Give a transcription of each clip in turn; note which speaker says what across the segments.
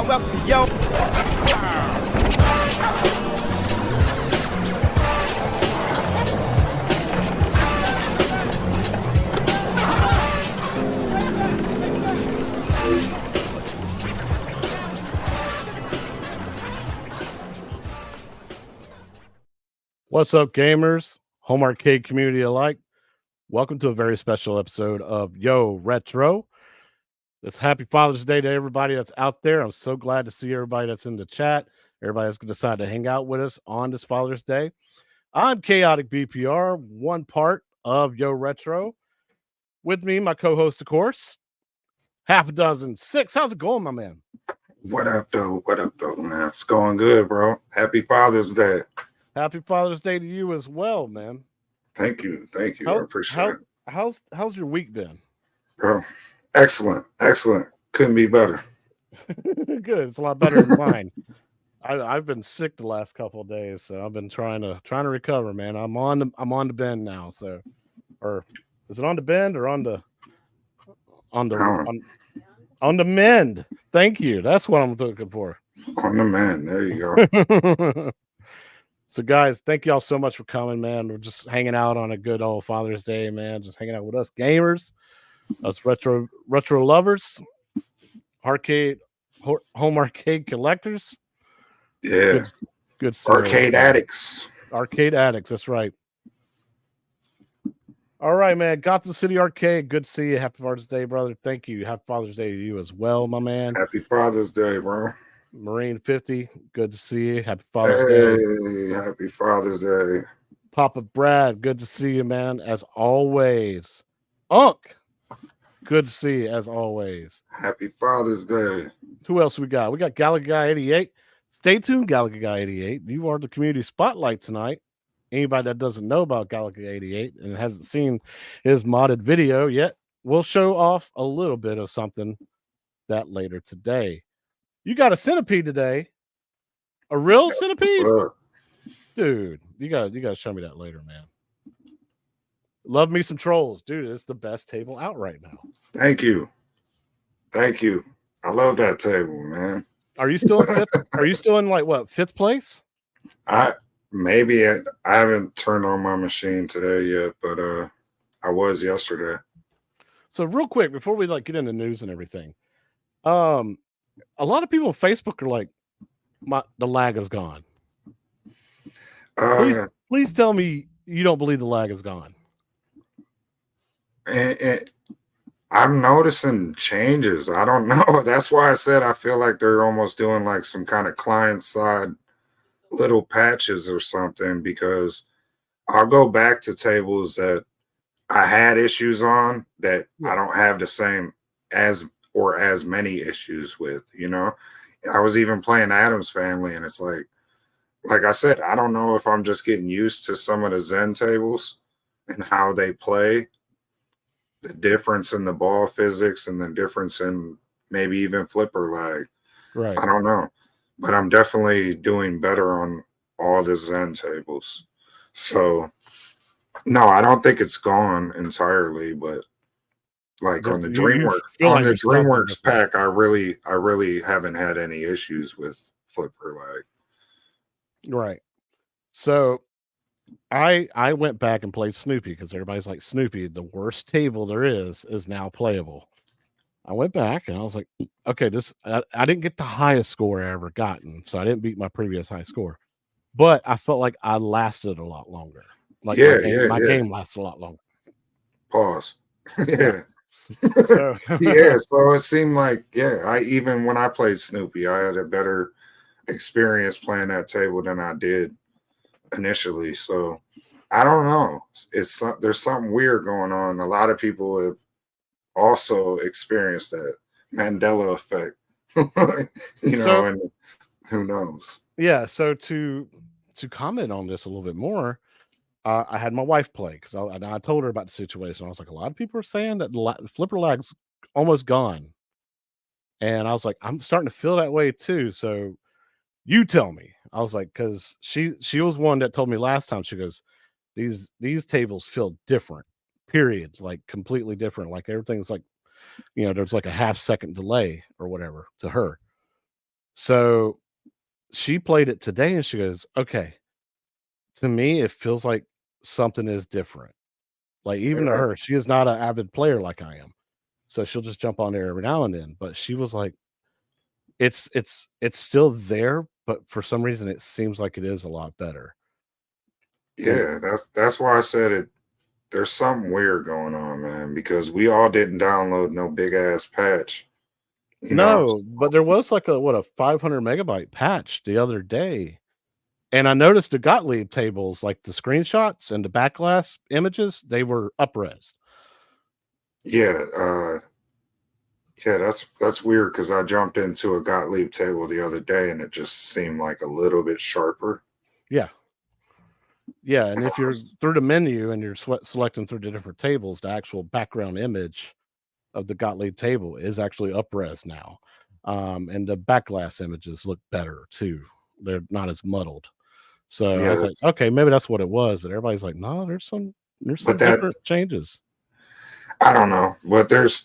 Speaker 1: well, yo.
Speaker 2: What's up, gamers, home arcade community alike? Welcome to a very special episode of Yo Retro. It's Happy Father's Day to everybody that's out there. I'm so glad to see everybody that's in the chat, everybody that's decided to hang out with us on this Father's Day. I'm Chaotic BPR, one part of Yo Retro. With me, my co-host, of course, half a dozen, six. How's it going, my man?
Speaker 3: What up, though? What up, though, man? It's going good, bro. Happy Father's Day.
Speaker 2: Happy Father's Day to you as well, man.
Speaker 3: Thank you. Thank you. I appreciate it.
Speaker 2: How's your week been?
Speaker 3: Bro, excellent. Excellent. Couldn't be better.
Speaker 2: Good. It's a lot better than mine. I've been sick the last couple of days, so I've been trying to recover, man. I'm on the bend now, so, or is it on the bend or on the mend? Thank you. That's what I'm looking for.
Speaker 3: On the mend. There you
Speaker 2: go. So, guys, thank y'all so much for coming, man. We're just hanging out on a good old Father's Day, man. Just hanging out with us gamers, us retro lovers, home arcade collectors.
Speaker 3: Yeah.
Speaker 2: Good
Speaker 3: arcade addicts.
Speaker 2: Arcade addicts, that's right. All right, man. Got the City Arcade. Good to see you. Happy Father's Day, brother. Thank you. Happy Father's Day to you as well, my man.
Speaker 3: Happy Father's Day, bro.
Speaker 2: Marine 50, good to see you. Happy Father's Day.
Speaker 3: Happy Father's Day.
Speaker 2: Papa Brad, good to see you, man, as always. Unk, good to see you, as always.
Speaker 3: Happy Father's Day.
Speaker 2: Who else we got? We got Galaga Guy 88. Stay tuned, Galaga Guy 88. You are the community spotlight tonight. Anybody that doesn't know about Galaga 88 and hasn't seen his modded video yet, we'll show off a little bit of something that later today. You got a centipede today. A real centipede? Dude, you gotta show me that later, man. Love me some trolls. Dude, it's the best table out right now.
Speaker 3: Thank you. Thank you. I love that table, man.
Speaker 2: Are you still in fifth? Are you still in like what, fifth place?
Speaker 3: I haven't turned on my machine today yet, but I was yesterday.
Speaker 2: So real quick, before we like get into news and everything, a lot of people on Facebook are like, the lag is gone. Please tell me you don't believe the lag is gone.
Speaker 3: I'm noticing changes. I don't know. That's why I said I feel like they're almost doing like some kind of client side little patches or something, because I'll go back to tables that I had issues on that I don't have the same as many issues with, you know. I was even playing Addams Family, and it's like I said, I don't know if I'm just getting used to some of the Zen tables and how they play, the difference in the ball physics and the difference in maybe even flipper lag.
Speaker 2: Right.
Speaker 3: I don't know, but I'm definitely doing better on all the Zen tables. So no, I don't think it's gone entirely, but like on the DreamWorks pack, I really haven't had any issues with flipper lag.
Speaker 2: Right. So I went back and played Snoopy because everybody's like, Snoopy, the worst table there is now playable. I went back and I was like, okay, I didn't get the highest score I ever gotten, so I didn't beat my previous high score, but I felt like I lasted a lot longer. Like my game lasted a lot longer.
Speaker 3: Pause.
Speaker 2: Yeah.
Speaker 3: So so it seemed like even when I played Snoopy, I had a better experience playing that table than I did initially. So I don't know. There's something weird going on. A lot of people have also experienced that Mandela effect. And who knows?
Speaker 2: Yeah. So to comment on this a little bit more, I had my wife play because I told her about the situation. I was like, a lot of people are saying that the flipper lag's almost gone, and I was like, I'm starting to feel that way too. So you tell me. I was like, because she was one that told me last time. She goes, these tables feel different. Period. Like completely different. Like everything's like, there's like a half second delay or whatever to her. So she played it today and she goes, okay, to me, it feels like something is different. Like, even to
Speaker 3: Yeah,
Speaker 2: her, she is not an avid player like I am. So she'll just jump on there every now and then. But she was like, it's still there, but for some reason it seems like it is a lot better. And
Speaker 3: yeah, that's why I said it. There's something weird going on, man, because we all didn't download no big ass patch, you know.
Speaker 2: no, but there was like a 500 megabyte patch the other day. And I noticed the Gottlieb tables, like the screenshots and the backglass images, they were up-res.
Speaker 3: Yeah, yeah, that's weird because I jumped into a Gottlieb table the other day and it just seemed like a little bit sharper.
Speaker 2: Yeah. Yeah, and if you're through the menu and you're selecting through the different tables, the actual background image of the Gottlieb table is actually up-res now. And the backglass images look better too. They're not as muddled. So I
Speaker 3: Yeah,
Speaker 2: was like, okay, maybe that's what it was. But everybody's like, no, there's some
Speaker 3: but that
Speaker 2: different changes.
Speaker 3: I don't know, but there's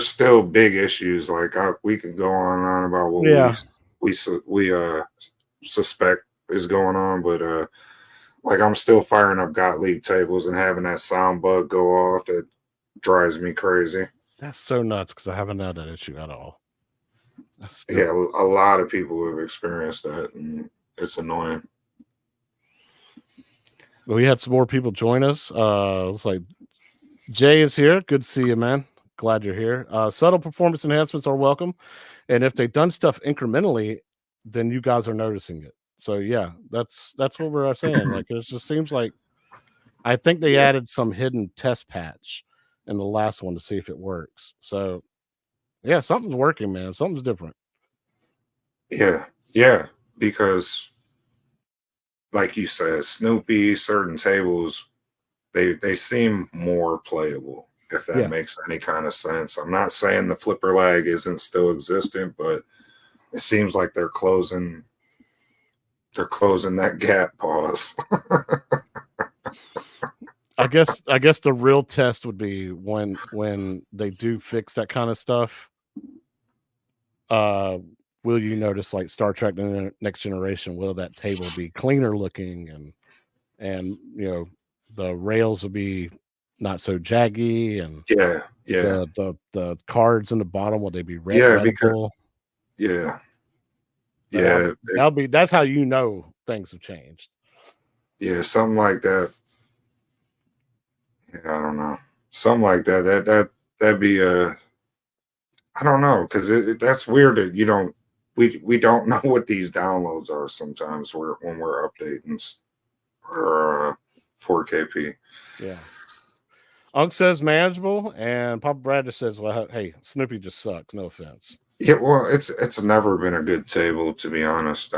Speaker 3: still big issues. Like we can go on and on about what
Speaker 2: Yeah.
Speaker 3: we suspect is going on, but like I'm still firing up Gottlieb tables and having that sound bug go off. That drives me crazy.
Speaker 2: That's so nuts because I haven't had that issue at all. That's
Speaker 3: Yeah,
Speaker 2: stupid.
Speaker 3: a lot of people have experienced that, and it's annoying.
Speaker 2: We had some more people join us. Looks like Jay is here. Good to see you, man. Glad you're here. Subtle performance enhancements are welcome. And if they've done stuff incrementally, then you guys are noticing it. So yeah, that's what we're saying. Like, it just seems like I think they
Speaker 3: Yeah,
Speaker 2: added some hidden test patch in the last one to see if it works. So yeah, something's working, man. Something's different.
Speaker 3: yeah, yeah. Because, like you said, Snoopy, certain tables, they seem more playable. If that
Speaker 2: Yeah.
Speaker 3: makes any kind of sense. I'm not saying the flipper lag isn't still existent, but it seems like they're closing that gap. Pause.
Speaker 2: I guess the real test would be when they do fix that kind of stuff. Uh, will you notice, like, Star Trek: The Next Generation? Will that table be cleaner looking, and the rails will be not so jaggy, and
Speaker 3: Yeah, yeah,
Speaker 2: the cards in the bottom, will they be
Speaker 3: yeah. Because
Speaker 2: readable?
Speaker 3: yeah,
Speaker 2: So
Speaker 3: yeah,
Speaker 2: that's how things have changed.
Speaker 3: yeah, something like that. Yeah, I don't know, something like that. That'd be I don't know because that's weird that you don't we don't know what these downloads are sometimes when we're updating or 4KP.
Speaker 2: Yeah. Unc says manageable, and Papa Brad just says, well, hey, Snoopy just sucks. No offense.
Speaker 3: Yeah, well, it's never been a good table to be honest.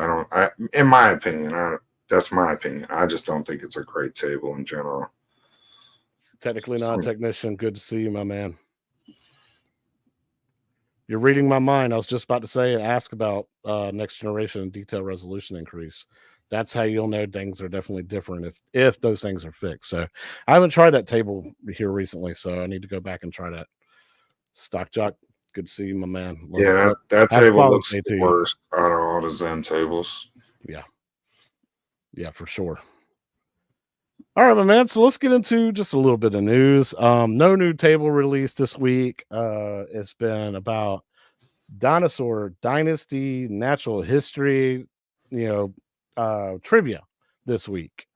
Speaker 3: In my opinion, that's my opinion. I just don't think it's a great table in general.
Speaker 2: Technically not a technician. Good to see you, my man. You're reading my mind. I was just about to ask about next generation detail resolution increase. That's how you'll know things are definitely different if those things are fixed. So I haven't tried that table here recently, so I need to go back and try that. Stock Jock, good to see you, my man.
Speaker 3: Yeah, that
Speaker 2: Happy
Speaker 3: table
Speaker 2: Father's
Speaker 3: looks
Speaker 2: Day
Speaker 3: the
Speaker 2: to you.
Speaker 3: worst out of all the Zen tables.
Speaker 2: Yeah. Yeah, for sure. All right, my man. So let's get into just a little bit of news. No new table release this week. It's been about dinosaur dynasty, natural history, trivia this week.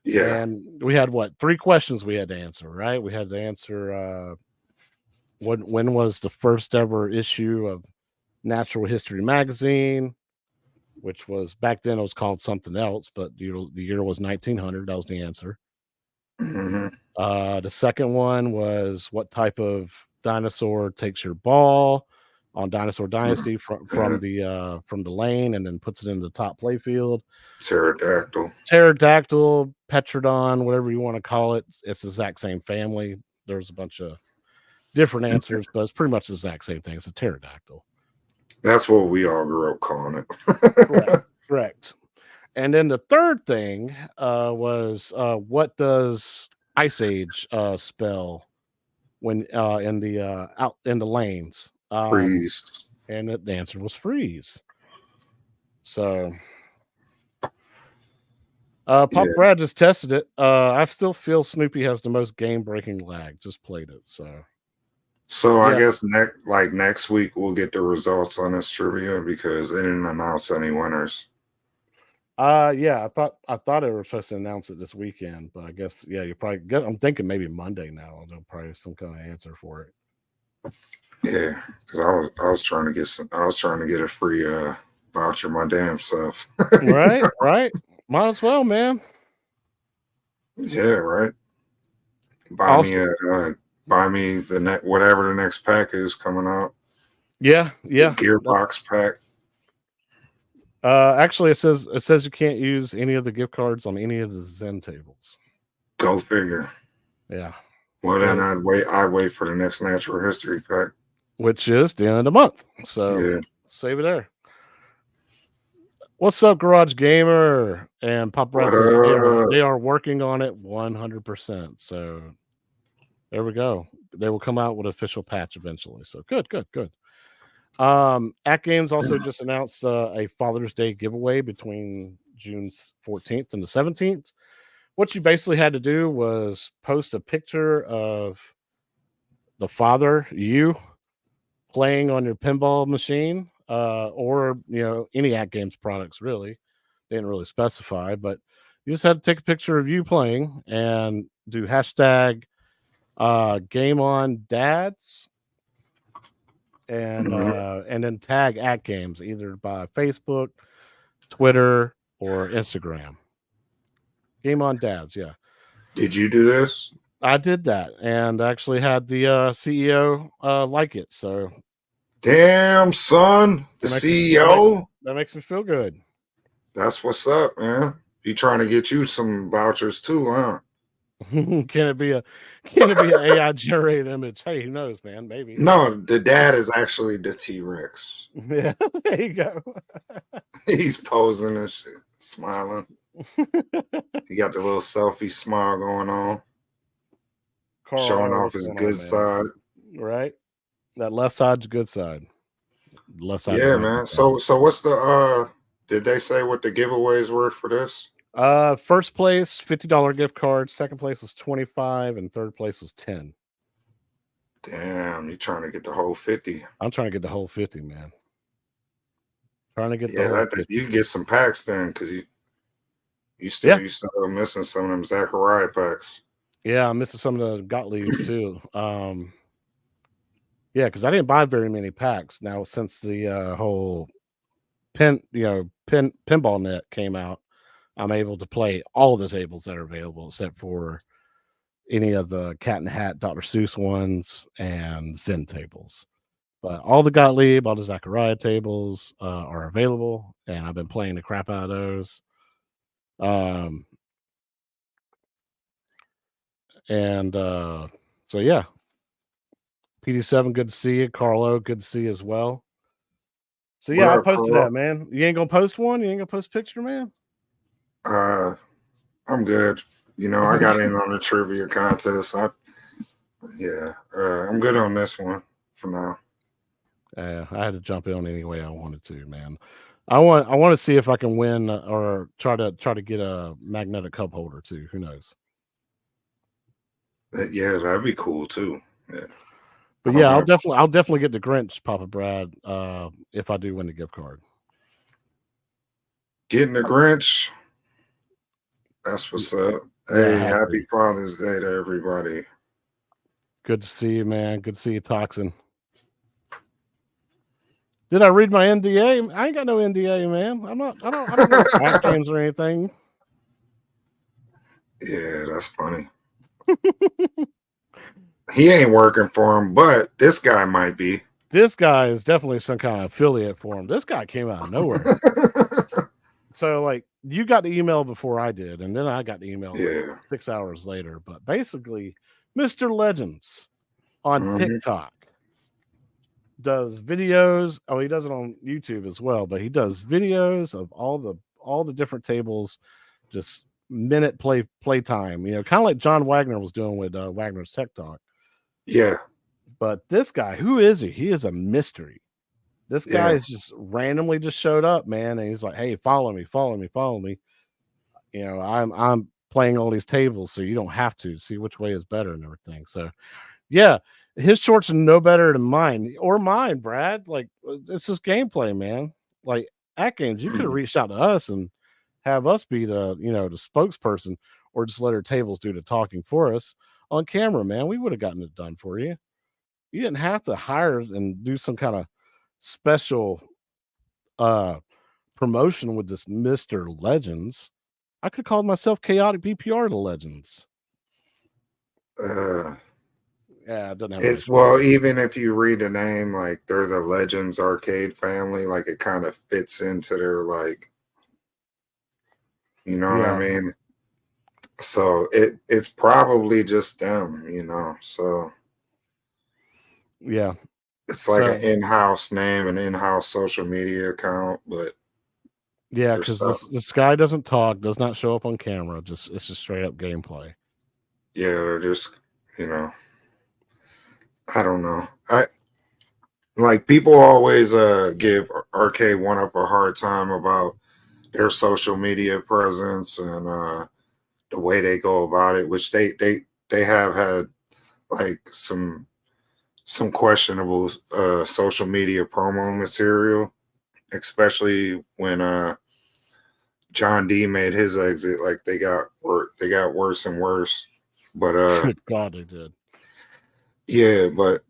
Speaker 3: Yeah.
Speaker 2: And we had three questions we had to answer, right? We had to answer when was the first ever issue of Natural History magazine, which was back then it was called something else, but the year was 1900. That was the answer.
Speaker 3: Hmm.
Speaker 2: The second one was what type of dinosaur takes your ball on Dinosaur Dynasty from the lane and then puts it in the top playfield.
Speaker 3: Pterodactyl.
Speaker 2: Pterodactyl, Petrodon, whatever you want to call it. It's the exact same family. There's a bunch of different answers, but it's pretty much the exact same thing. It's a pterodactyl.
Speaker 3: That's what we all grew up calling
Speaker 2: Correct.
Speaker 3: it.
Speaker 2: Correct. And then the third thing was what does Ice Age spell when in the out in the lanes?
Speaker 3: Freeze.
Speaker 2: And the answer was freeze. So Pop
Speaker 3: Yeah.
Speaker 2: Brad just tested it. I still feel Snoopy has the most game-breaking lag. Just played it,
Speaker 3: So I
Speaker 2: yeah.
Speaker 3: guess next week we'll get the results on this trivia because they didn't announce any winners.
Speaker 2: Yeah, I thought they were supposed to announce it this weekend, but I guess you probably get. I'm thinking maybe Monday now. There'll probably have some kind of answer for it.
Speaker 3: Yeah, because I was trying to get a free voucher my damn self.
Speaker 2: Right, right. Might as well, man.
Speaker 3: Yeah, right. Buy me
Speaker 2: Also,
Speaker 3: the whatever the next pack is coming out.
Speaker 2: yeah.
Speaker 3: Gearbox pack.
Speaker 2: Actually, it says you can't use any of the gift cards on any of the Zen tables.
Speaker 3: Go figure.
Speaker 2: Yeah.
Speaker 3: Well, then I'd wait for the next natural history pack,
Speaker 2: which is the end of the month. So
Speaker 3: yeah.
Speaker 2: Save it there. What's up, Garage Gamer? And Pop Brad says they are working on it 100%. So there we go. They will come out with an official patch eventually. So good. Atgames also just announced a Father's Day giveaway between June 14th and the 17th. What you basically had to do was post a picture of the father, you, playing on your pinball machine, or any Atgames products. Really, they didn't really specify, but you just had to take a picture of you playing and do hashtag game on dads, and then tag Atgames either by Facebook, Twitter, or Instagram. Game on dads, yeah.
Speaker 3: Did you do this?
Speaker 2: I did that and actually had the CEO like it. So
Speaker 3: damn, son, the CEO.
Speaker 2: That makes me feel good.
Speaker 3: That's what's up, man. You trying to get you some vouchers too, huh?
Speaker 2: Can it be an AI generated image? Hey, who knows, man? Maybe.
Speaker 3: No, the dad is actually the T-Rex.
Speaker 2: Yeah, there you go.
Speaker 3: He's posing and shit, smiling. He got the little selfie smile going on,
Speaker 2: Carl,
Speaker 3: showing off his good side.
Speaker 2: Right, that left side's good side. Left side.
Speaker 3: Yeah, man. So what's the did they say what the giveaways were for this?
Speaker 2: First place $50 gift card, second place was $25, and third place was $10.
Speaker 3: Damn, you trying to get the whole 50?
Speaker 2: I'm trying to get the whole 50, man. Trying to get the whole 50.
Speaker 3: You can get some packs then, because you still missing some of them Zachariah packs.
Speaker 2: Yeah, I'm missing some of the Gottliebs too. Yeah, because I didn't buy very many packs. Now since the whole pinball net came out, I'm able to play all the tables that are available except for any of the Cat in the Hat, Dr. Seuss ones, and Zen tables. But all the Gottlieb, all the Zachariah tables are available, and I've been playing the crap out of those. So yeah, PD7, good to see you. Carlo, good to see you as well. So yeah, I posted that, man. You ain't gonna post one? You ain't gonna post a picture, man?
Speaker 3: I'm good. I got in on the trivia contest. I'm good on this one for now.
Speaker 2: I had to jump in any way I wanted to, man. I want to see if I can win or try to get a magnetic cup holder too. Who knows?
Speaker 3: Yeah, that'd be cool too. Yeah.
Speaker 2: But yeah, I'll definitely get the Grinch, Papa Brad, if I do win the gift card.
Speaker 3: Getting the Grinch. That's what's up. Hey, happy Father's Day to everybody.
Speaker 2: Good to see you, man. Good to see you, Toxin. Did I read my NDA? I ain't got no NDA, man. I don't know back games or anything.
Speaker 3: Yeah, that's funny. He ain't working for him, but this guy might be.
Speaker 2: This guy is definitely some kind of affiliate for him. This guy came out of nowhere. So, like, you got the email before I did, and then I got the email 6 hours later. But basically, Mr. Legends on TikTok does videos. Oh, he does it on YouTube as well, but he does videos of all the different tables, just minute play time. Kind of like John Wagner was doing with Wagner's Tech Talk.
Speaker 3: Yeah.
Speaker 2: But this guy, who is he? He is a mystery. This guy
Speaker 3: Yeah.
Speaker 2: is just randomly just showed up, man, and he's like, "Hey, follow me, follow me, follow me." You know, I'm playing all these tables, so you don't have to see which way is better and everything. So yeah, his shorts are no better than mine or mine, Brad. Like it's just gameplay, man. Like at games, you could have reached out to us and have us be the the spokesperson, or just let our tables do the talking for us on camera, man. We would have gotten it done for you. You didn't have to hire and do some kind of special uh promotion with this Mr. Legends. I could call myself Chaotic BPR the Legends.
Speaker 3: Uh,
Speaker 2: Yeah, it doesn't have a nice
Speaker 3: it's
Speaker 2: face.
Speaker 3: well, even if you read the name, like they're the Legends Arcade family, like it kind of fits into their like, you know what I
Speaker 2: Yeah,
Speaker 3: mean? So it's probably just them, you know. So
Speaker 2: yeah.
Speaker 3: it's like an
Speaker 2: So
Speaker 3: in-house name, an in-house social media account, but
Speaker 2: yeah,
Speaker 3: they're
Speaker 2: because
Speaker 3: so
Speaker 2: this guy doesn't talk, does not show up on camera. Just it's just straight up gameplay.
Speaker 3: yeah, they're just, you know, I don't know. I like people always give Arcade1up a hard time about their social media presence and the way they go about it, which they have had like some questionable social media promo material, especially when John D made his exit. Like they got worse and worse. But
Speaker 2: Good God, they did.
Speaker 3: yeah, but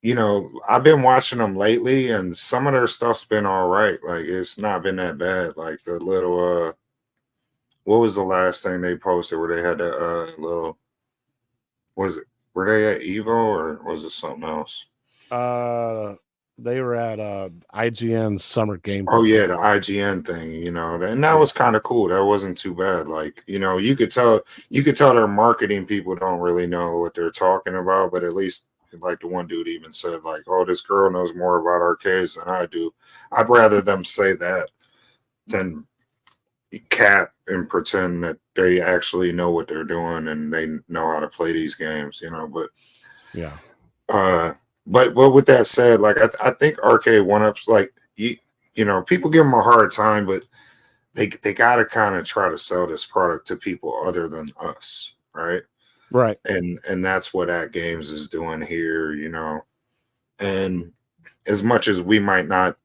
Speaker 3: you know, I've been watching them lately, and some of their stuff's been all right. Like it's not been that bad. Like the little what was the last thing they posted where they had that little, was it, were they at Evo or was it something else?
Speaker 2: Uh, they were at IGN Summer
Speaker 3: Oh
Speaker 2: Gameplay.
Speaker 3: yeah, the IGN thing, you know, and that
Speaker 2: Yeah,
Speaker 3: was kind of cool. That wasn't too bad. Like, you know, you could tell their marketing people don't really know what they're talking about, but at least like the one dude even said, like, oh, this girl knows more about arcades than I do. I'd rather them say that than cap and pretend that they actually know what they're doing and they know how to play these games, you know.
Speaker 2: yeah,
Speaker 3: Uh, but with that said, like I think Arcade1up's like you know, people give them a hard time, but they got to kind of try to sell this product to people other than us, right?
Speaker 2: right.
Speaker 3: And that's what Atgames is doing here, you know. And as much as we might not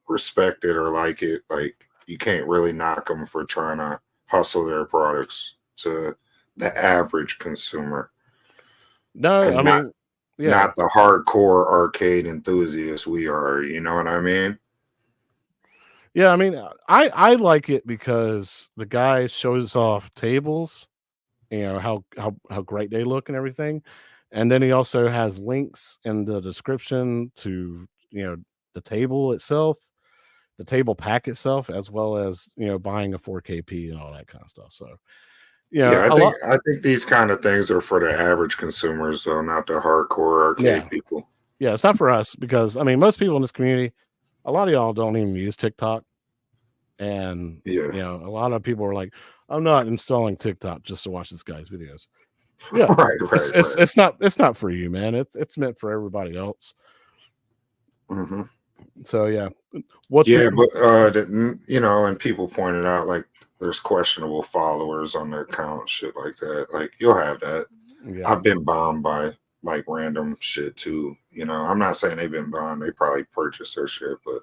Speaker 3: respect it or like it, like you can't really knock them for trying to hustle their products to the average consumer
Speaker 2: No,
Speaker 3: and
Speaker 2: I mean, yeah,
Speaker 3: not the hardcore arcade enthusiasts we are, you know what I mean?
Speaker 2: yeah. I mean, I like it because the guy shows off tables, how great they look and everything, and then he also has links in the description to the table itself, the table pack itself, as well as buying a 4KP and all that kind of stuff. So
Speaker 3: Yeah,
Speaker 2: a lot.
Speaker 3: I think these kind of things are for the average consumers though, not the hardcore arcade
Speaker 2: Yeah,
Speaker 3: people.
Speaker 2: yeah. It's not for us because I mean most people in this community, a lot of y'all don't even use TikTok, and
Speaker 3: Yeah.
Speaker 2: a lot of people are like, I'm not installing TikTok just to watch this guy's videos. Yeah,
Speaker 3: Right,
Speaker 2: it's
Speaker 3: right,
Speaker 2: it's
Speaker 3: right.
Speaker 2: it's not it's not for you, man. It's meant for everybody else.
Speaker 3: Hmm.
Speaker 2: So yeah, what
Speaker 3: Yeah,
Speaker 2: the
Speaker 3: but you know, and people pointed out like there's questionable followers on their account, shit like that. Like you'll have that.
Speaker 2: yeah.
Speaker 3: I've been bombed by like random shit too. You know, I'm not saying they've been bombed. They probably purchased their shit, but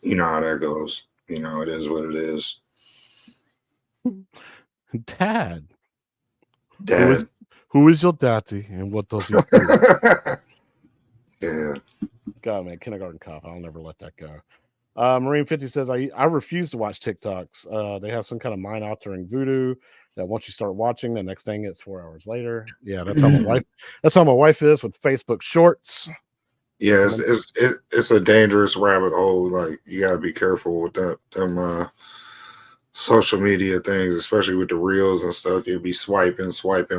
Speaker 3: you know how that goes. You know, it is what it is.
Speaker 2: Dad, who is
Speaker 3: Dad.
Speaker 2: who is your daddy and what does he do?
Speaker 3: Yeah.
Speaker 2: God, man, kindergarten cop. I'll never let that go. Marine 50 says, I refuse to watch TikToks. They have some kind of mind altering voodoo that once you start watching, the next thing it's 4 hours later. Yeah, that's how my wife is with Facebook Shorts.
Speaker 3: Yeah,
Speaker 2: And then,
Speaker 3: it's a dangerous rabbit hole. Like you got to be careful with them social media things, especially with the reels and stuff. You'll be swiping,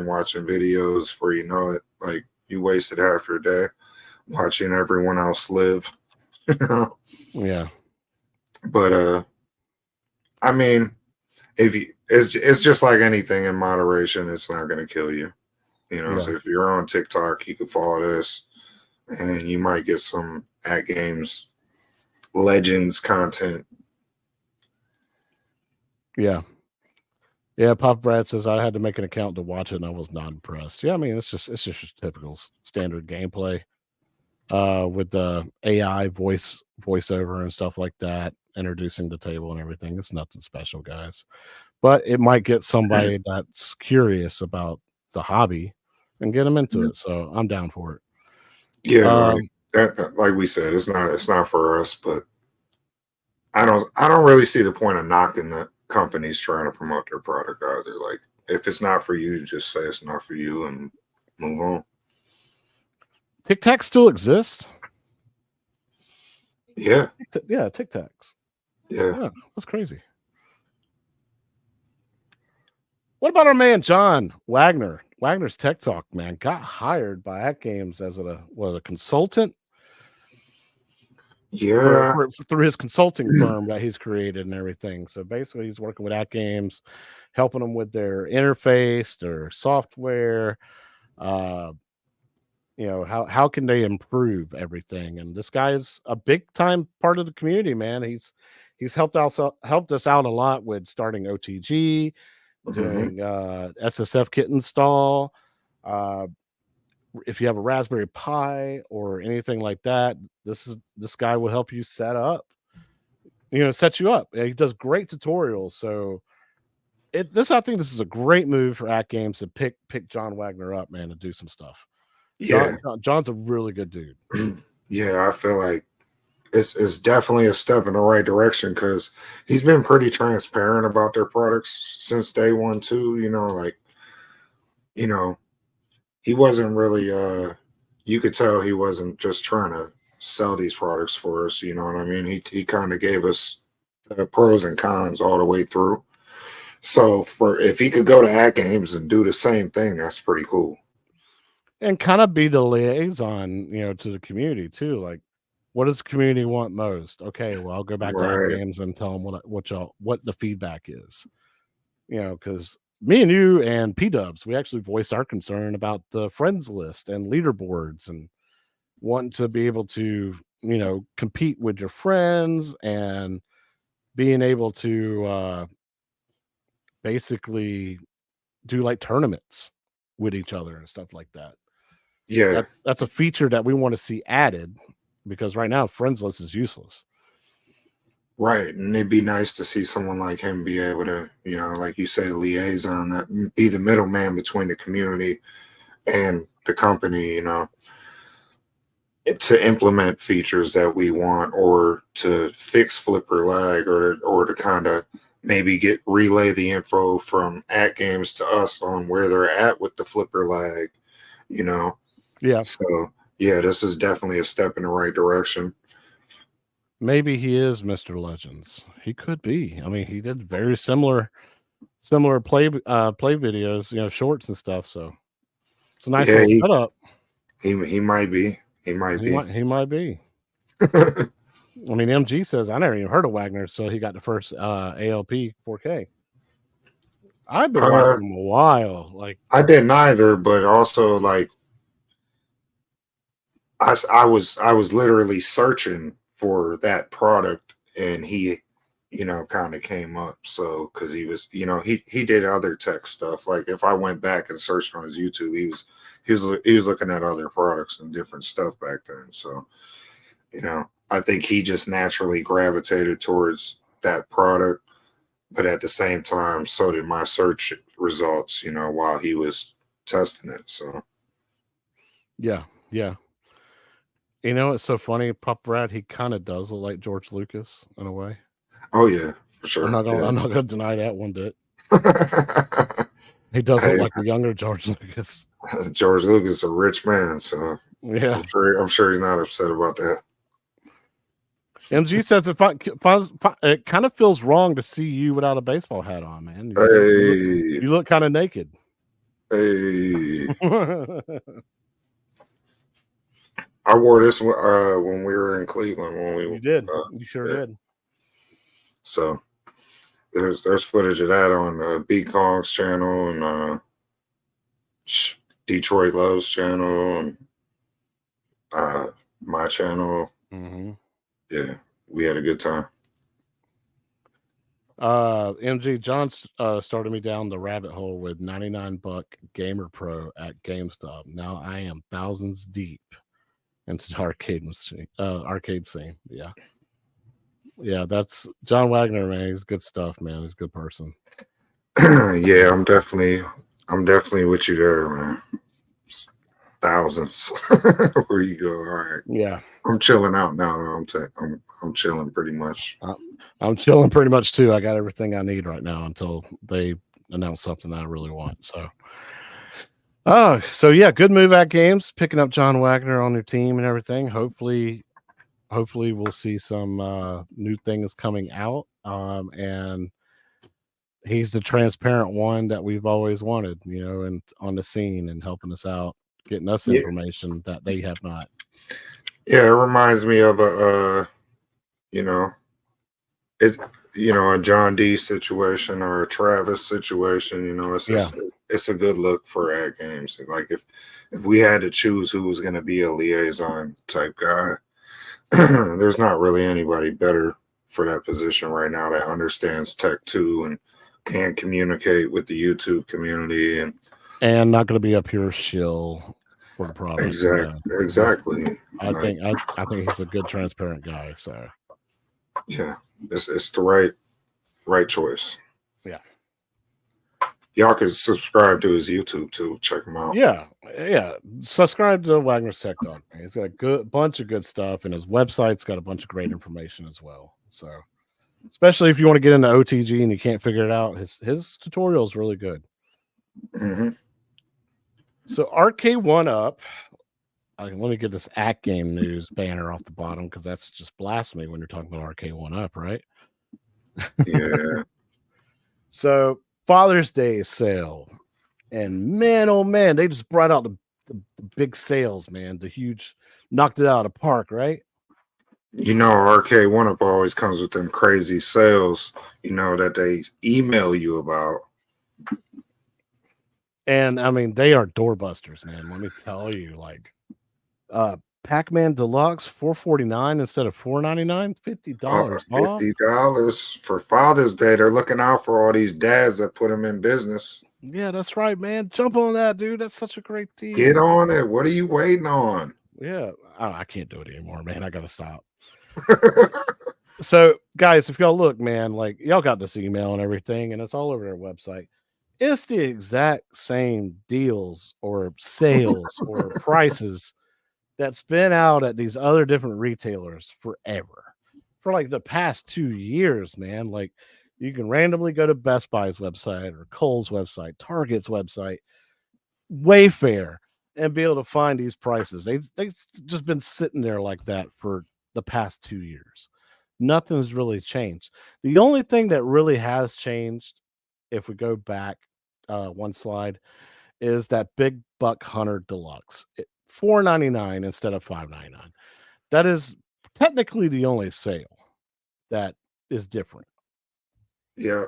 Speaker 3: watching videos before you know it. Like you wasted half your day watching everyone else live.
Speaker 2: yeah,
Speaker 3: But I mean, if you it's just like anything in moderation, it's not going to kill you. You know,
Speaker 2: yeah,
Speaker 3: so if you're on TikTok, you can follow this. and you might get some At Games Legends content.
Speaker 2: Yeah. Yeah, Pop Brad says I had to make an account to watch it and I was not impressed. Yeah, I mean it's just typical standard gameplay with the AI voiceover and stuff like that, introducing the table and everything. It's nothing special, guys. But it might get somebody that's curious about the hobby and get them into it. So I'm down for it.
Speaker 3: Yeah, that like we said, it's not for us, but I don't really see the point of knocking the companies trying to promote their product either. Like if it's not for you, just say it's not for you and move on.
Speaker 2: Tic Tacs still exist?
Speaker 3: Yeah.
Speaker 2: Yeah, Tic Tacs.
Speaker 3: Yeah.
Speaker 2: That's crazy. What about our man John Wagner? Wagner's Tech Talk, man, got hired by At Games as a consultant.
Speaker 3: Yeah.
Speaker 2: Through his consulting firm that he's created and everything. So basically, he's working with At Games, helping them with their interface, their software. You know, how can they improve everything? And this guy is a big time part of the community, man. He's helped us out a lot with starting OTG, doing SSF kit install. If you have a Raspberry Pi or anything like that, this guy will help you set you up. He does great tutorials. So I think this is a great move for At Games to pick John Wagner up, man, and do some stuff.
Speaker 3: Yeah.
Speaker 2: John's a really good dude.
Speaker 3: Yeah, I feel like it's definitely a step in the right direction because he's been pretty transparent about their products since day one too. He wasn't really you could tell he wasn't just trying to sell these products for us, you know what I mean? He kind of gave us the pros and cons all the way through. So if he could go to At Games and do the same thing, that's pretty cool.
Speaker 2: And kind of be the liaison, to the community too. Like, what does the community want most? Okay, well, I'll go back to At Games and tell them what the feedback is. Because me and you and P-Dubs, we actually voiced our concern about the friends list and leaderboards and wanting to be able to, compete with your friends and being able to basically do like tournaments with each other and stuff like that.
Speaker 3: Yeah.
Speaker 2: That's a feature that we want to see added because right now friends list is useless.
Speaker 3: Right. And it'd be nice to see someone like him be able to, like you say, liaison, that be the middleman between the community and the company, to implement features that we want or to fix flipper lag or to kind of maybe relay the info from At Games to us on where they're at with the flipper lag,
Speaker 2: Yeah.
Speaker 3: So yeah, this is definitely a step in the right direction.
Speaker 2: Maybe he is Mr. Legends. He could be. I mean, he did very similar play videos, shorts and stuff. So it's a nice little setup.
Speaker 3: He might be. He might
Speaker 2: be. I mean, MG says I never even heard of Wagner, so he got the first ALP 4K. I've been watching him a while. Like
Speaker 3: I didn't either, but also like I was literally searching for that product, and he, kind of came up. So because he was, he did other tech stuff. Like if I went back and searched on his YouTube, he was looking at other products and different stuff back then. So, I think he just naturally gravitated towards that product. But at the same time, so did my search results, while he was testing it. So
Speaker 2: yeah. It's so funny, Pop Brad, he kind of does look like George Lucas in a way.
Speaker 3: Oh yeah, for sure.
Speaker 2: I'm not gonna deny that one bit. He does look like a younger George Lucas.
Speaker 3: George Lucas, a rich man, so
Speaker 2: yeah,
Speaker 3: I'm sure he's not upset about that.
Speaker 2: MG says it kind of feels wrong to see you without a baseball hat on, man. You look kind of naked.
Speaker 3: Hey. I wore this when we were in Cleveland.
Speaker 2: You did. You sure did.
Speaker 3: So there's footage of that on B Kong's channel and Detroit Love's channel, and My channel.
Speaker 2: Mm-hmm.
Speaker 3: Yeah, we had a good time.
Speaker 2: MG John started me down the rabbit hole with $99 Gamer Pro at GameStop. Now I am thousands deep into the arcade scene. Yeah, that's John Wagner, man. He's good stuff, man. He's a good person.
Speaker 3: Yeah, I'm definitely with you there, man. Thousands. Where you go? All right.
Speaker 2: Yeah,
Speaker 3: I'm chilling out now. I'm chilling pretty much.
Speaker 2: I'm chilling pretty much too. I got everything I need right now until they announce something that I really want. So yeah, good move at Games, picking up John Wagner on your team and everything. Hopefully we'll see some new things coming out. And he's the transparent one that we've always wanted, and on the scene and helping us out, getting us information that they have not.
Speaker 3: Yeah, it reminds me of a a John D situation or a Travis situation. It's a good look for ad games. Like if we had to choose who was going to be a liaison type guy, there's not really anybody better for that position right now that understands tech too and can communicate with the YouTube community
Speaker 2: and not going to be a pure shill for the product.
Speaker 3: Exactly.
Speaker 2: I think he's a good transparent guy. So
Speaker 3: yeah, it's the right choice.
Speaker 2: Yeah.
Speaker 3: Y'all can subscribe to his YouTube too. Check him out.
Speaker 2: Yeah. Subscribe to Wagner's Tech Dog. He's got a bunch of good stuff, and his website's got a bunch of great information as well. So, especially if you want to get into OTG and you can't figure it out, his tutorial is really good.
Speaker 3: Mm-hmm.
Speaker 2: So, Arcade1up. Let me get this At Game News banner off the bottom because that's just blasphemy when you're talking about Arcade1up, right?
Speaker 3: Yeah.
Speaker 2: So, Father's Day sale, and man, oh man, they just brought out the big sales, man. The huge, knocked it out of the park, right?
Speaker 3: Arcade1up always comes with them crazy sales, that they email you about.
Speaker 2: And I mean, they are doorbusters, man. Let me tell you, like, Pac-Man Deluxe $449 instead of $499, $50 off.
Speaker 3: $50 for Father's Day. They're looking out for all these dads that put them in business.
Speaker 2: Yeah, that's right, man. Jump on that, dude. That's such a great deal.
Speaker 3: Get on it. What are you waiting on?
Speaker 2: Yeah, I can't do it anymore, man. I gotta stop. So, guys, if y'all look, man, like y'all got this email and everything, and it's all over their website. It's the exact same deals or sales or prices that's been out at these other different retailers forever, for like the past 2 years, man. Like you can randomly go to Best Buy's website or Kohl's website, Target's website, Wayfair, and be able to find these prices. They've just been sitting there like that for the past 2 years. Nothing's really changed. The only thing that really has changed, if we go back one slide, is that Big Buck Hunter Deluxe. $499 instead of $599. That is technically the only sale that is different.
Speaker 3: Yeah.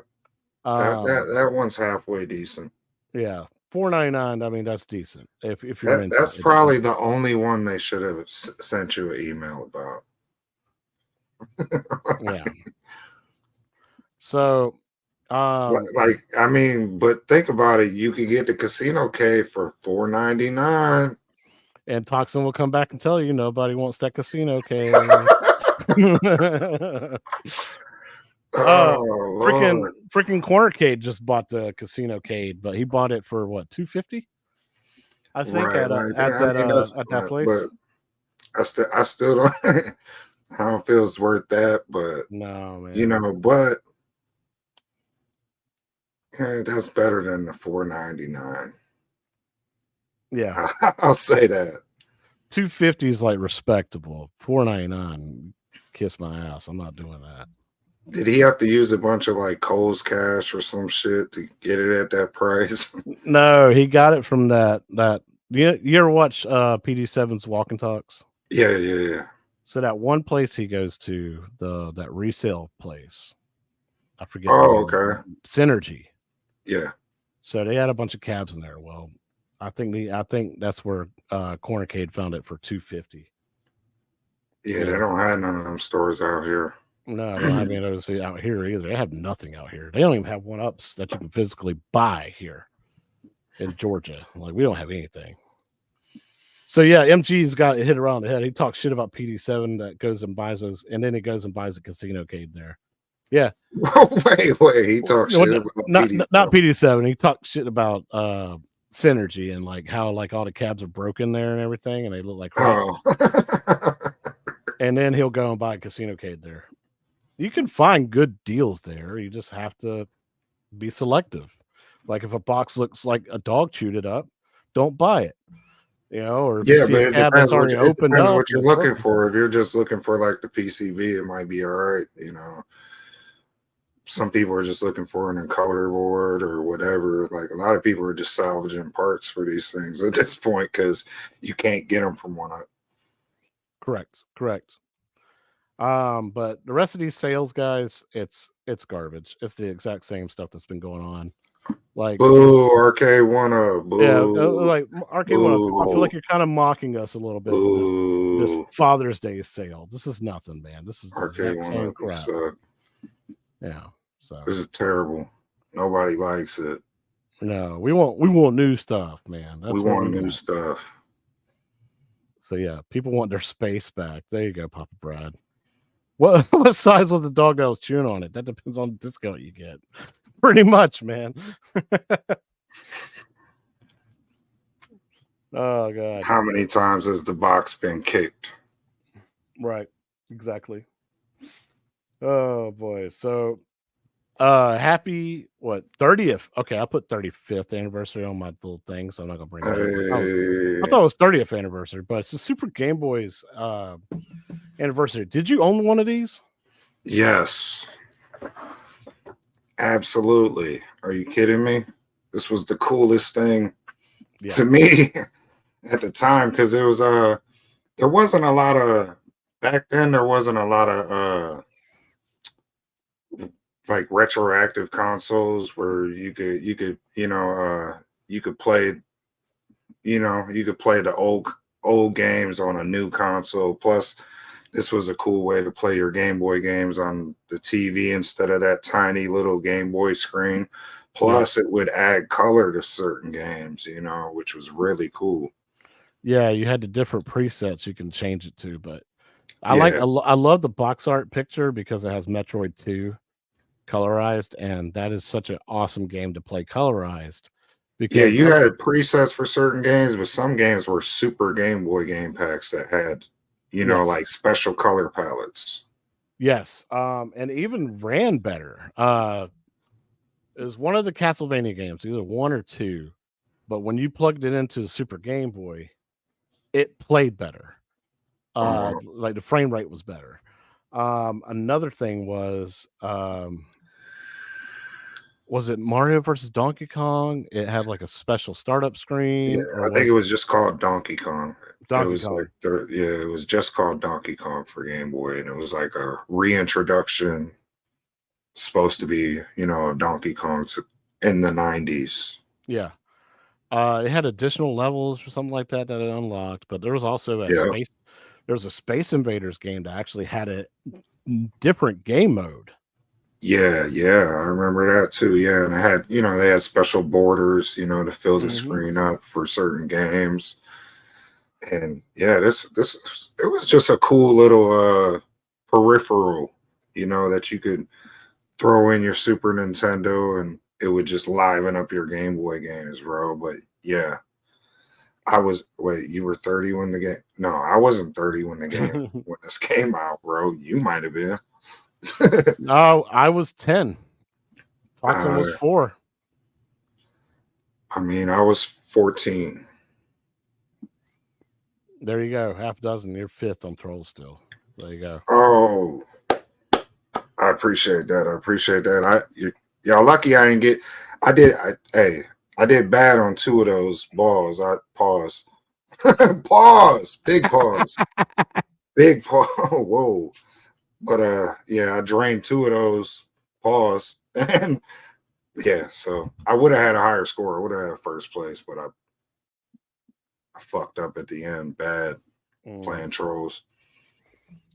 Speaker 3: That one's halfway decent.
Speaker 2: Yeah. $499. I mean, that's decent. If you're into
Speaker 3: that's probably the only one they should have sent you an email about.
Speaker 2: Yeah. So
Speaker 3: but think about it. You could get the Casino K for $499.
Speaker 2: And Toxin will come back and tell you nobody wants that Casino K. Freaking Cornercade just bought the Casino Cade, but he bought it for what, $250? I think at that place.
Speaker 3: But I still don't. I don't feel it's worth that, but
Speaker 2: no, man.
Speaker 3: But that's better than the $499.
Speaker 2: Yeah,
Speaker 3: I'll say that.
Speaker 2: $250 is like respectable. $499, kiss my ass. I'm not doing that.
Speaker 3: Did he have to use a bunch of like Kohl's cash or some shit to get it at that price?
Speaker 2: No, he got it from that. You ever watch PD7's Walk and Talks?
Speaker 3: Yeah.
Speaker 2: So that one place he goes to, that resale place, I forget.
Speaker 3: Oh, okay.
Speaker 2: Synergy.
Speaker 3: Yeah.
Speaker 2: So they had a bunch of cabs in there. Well, I think that's where Cornicade found it for $250.
Speaker 3: Yeah, they don't have none of them stores out here.
Speaker 2: No, they don't have any of those out here either. They have nothing out here. They don't even have 1-ups that you can physically buy here in Georgia. Like, we don't have anything. So yeah, MG's got it hit around the head. He talks shit about PD7 that goes and buys those, and then he goes and buys a casino cade there. Yeah.
Speaker 3: wait. He talks shit about PD7.
Speaker 2: Not PD7. He talked shit about Synergy and like how like all the cabs are broken there and everything, and they look like crap.
Speaker 3: Oh.
Speaker 2: And then he'll go and buy a casino cade there. You can find good deals there. You just have to be selective. Like if a box looks like a dog chewed it up, don't buy it. You know, or if
Speaker 3: yeah,
Speaker 2: you see
Speaker 3: but
Speaker 2: a
Speaker 3: it
Speaker 2: cab
Speaker 3: depends,
Speaker 2: that's already opened up,
Speaker 3: what you're looking for. If you're just looking for like the PCB, it might be all right. You know, some people are just looking for an encoder board or whatever. Like a lot of people are just salvaging parts for these things at this point because you can't get them from 1-up.
Speaker 2: Correct. But the rest of these sales guys, it's garbage. It's the exact same stuff that's been going on. Like,
Speaker 3: boo, Arcade1up. Boo,
Speaker 2: yeah, like Arcade1up. I feel like you're kind of mocking us a little bit with this Father's Day sale. This is nothing, man. This is the exact same crap. Yeah, so
Speaker 3: this is terrible. Nobody likes it.
Speaker 2: No, we want new stuff, man.
Speaker 3: We want new stuff.
Speaker 2: So yeah, people want their space back. There you go, Papa Brad. What size was the dog that was chewing on it? That depends on the discount you get. Pretty much, man. Oh god.
Speaker 3: How many times has the box been kicked?
Speaker 2: Right. Exactly. Oh boy. So happy 30th. Okay, I put 35th anniversary on my little thing, so I'm not gonna bring that up. I thought it was 30th anniversary, but it's the Super Game Boy's anniversary. Did you own one of these?
Speaker 3: Yes. Absolutely. Are you kidding me? This was the coolest thing to me at the time because it was there wasn't a lot of back then. There wasn't a lot of like retroactive consoles where you could you could play the old games on a new console. Plus, this was a cool way to play your Game Boy games on the TV instead of that tiny little Game Boy screen. Plus, it would add color to certain games, which was really cool.
Speaker 2: Yeah, you had the different presets you can change it to, but I love the box art picture because it has Metroid 2 colorized, and that is such an awesome game to play colorized.
Speaker 3: Because you had presets for certain games, but some games were Super Game Boy game packs that had like special color palettes.
Speaker 2: Yes. And even ran better. It was one of the Castlevania games, either 1 or 2, but when you plugged it into the Super Game Boy, it played better. Like the frame rate was better. Another thing was it Mario versus Donkey Kong? It had like a special startup screen.
Speaker 3: Yeah, I think it was just called Donkey Kong.
Speaker 2: It
Speaker 3: was just called Donkey Kong for Game Boy, and it was like a reintroduction, supposed to be, Donkey Kong in the 90s.
Speaker 2: Yeah. It had additional levels or something like that it unlocked, but there was also a Space Invaders game that actually had a different game mode.
Speaker 3: Yeah, I remember that too. Yeah, and I had, they had special borders, to fill the screen up for certain games. And yeah, it was just a cool little peripheral, that you could throw in your Super Nintendo and it would just liven up your Game Boy games, bro. But yeah, you were 30 when the game? No, I wasn't 30 when this came out, bro. You might have been.
Speaker 2: No, I was 10. Thompson was 4.
Speaker 3: I mean, I was 14.
Speaker 2: There you go. Half dozen. You're 5th on Troll still. There you go.
Speaker 3: Oh, I appreciate that. Y'all lucky I didn't get. I did bad on 2 of those balls. I pause. Big pause. Big pause. Whoa. But I drained 2 of those. Pause. And yeah, so I would have had a higher score. I would have had first place, but I fucked up at the end bad playing trolls.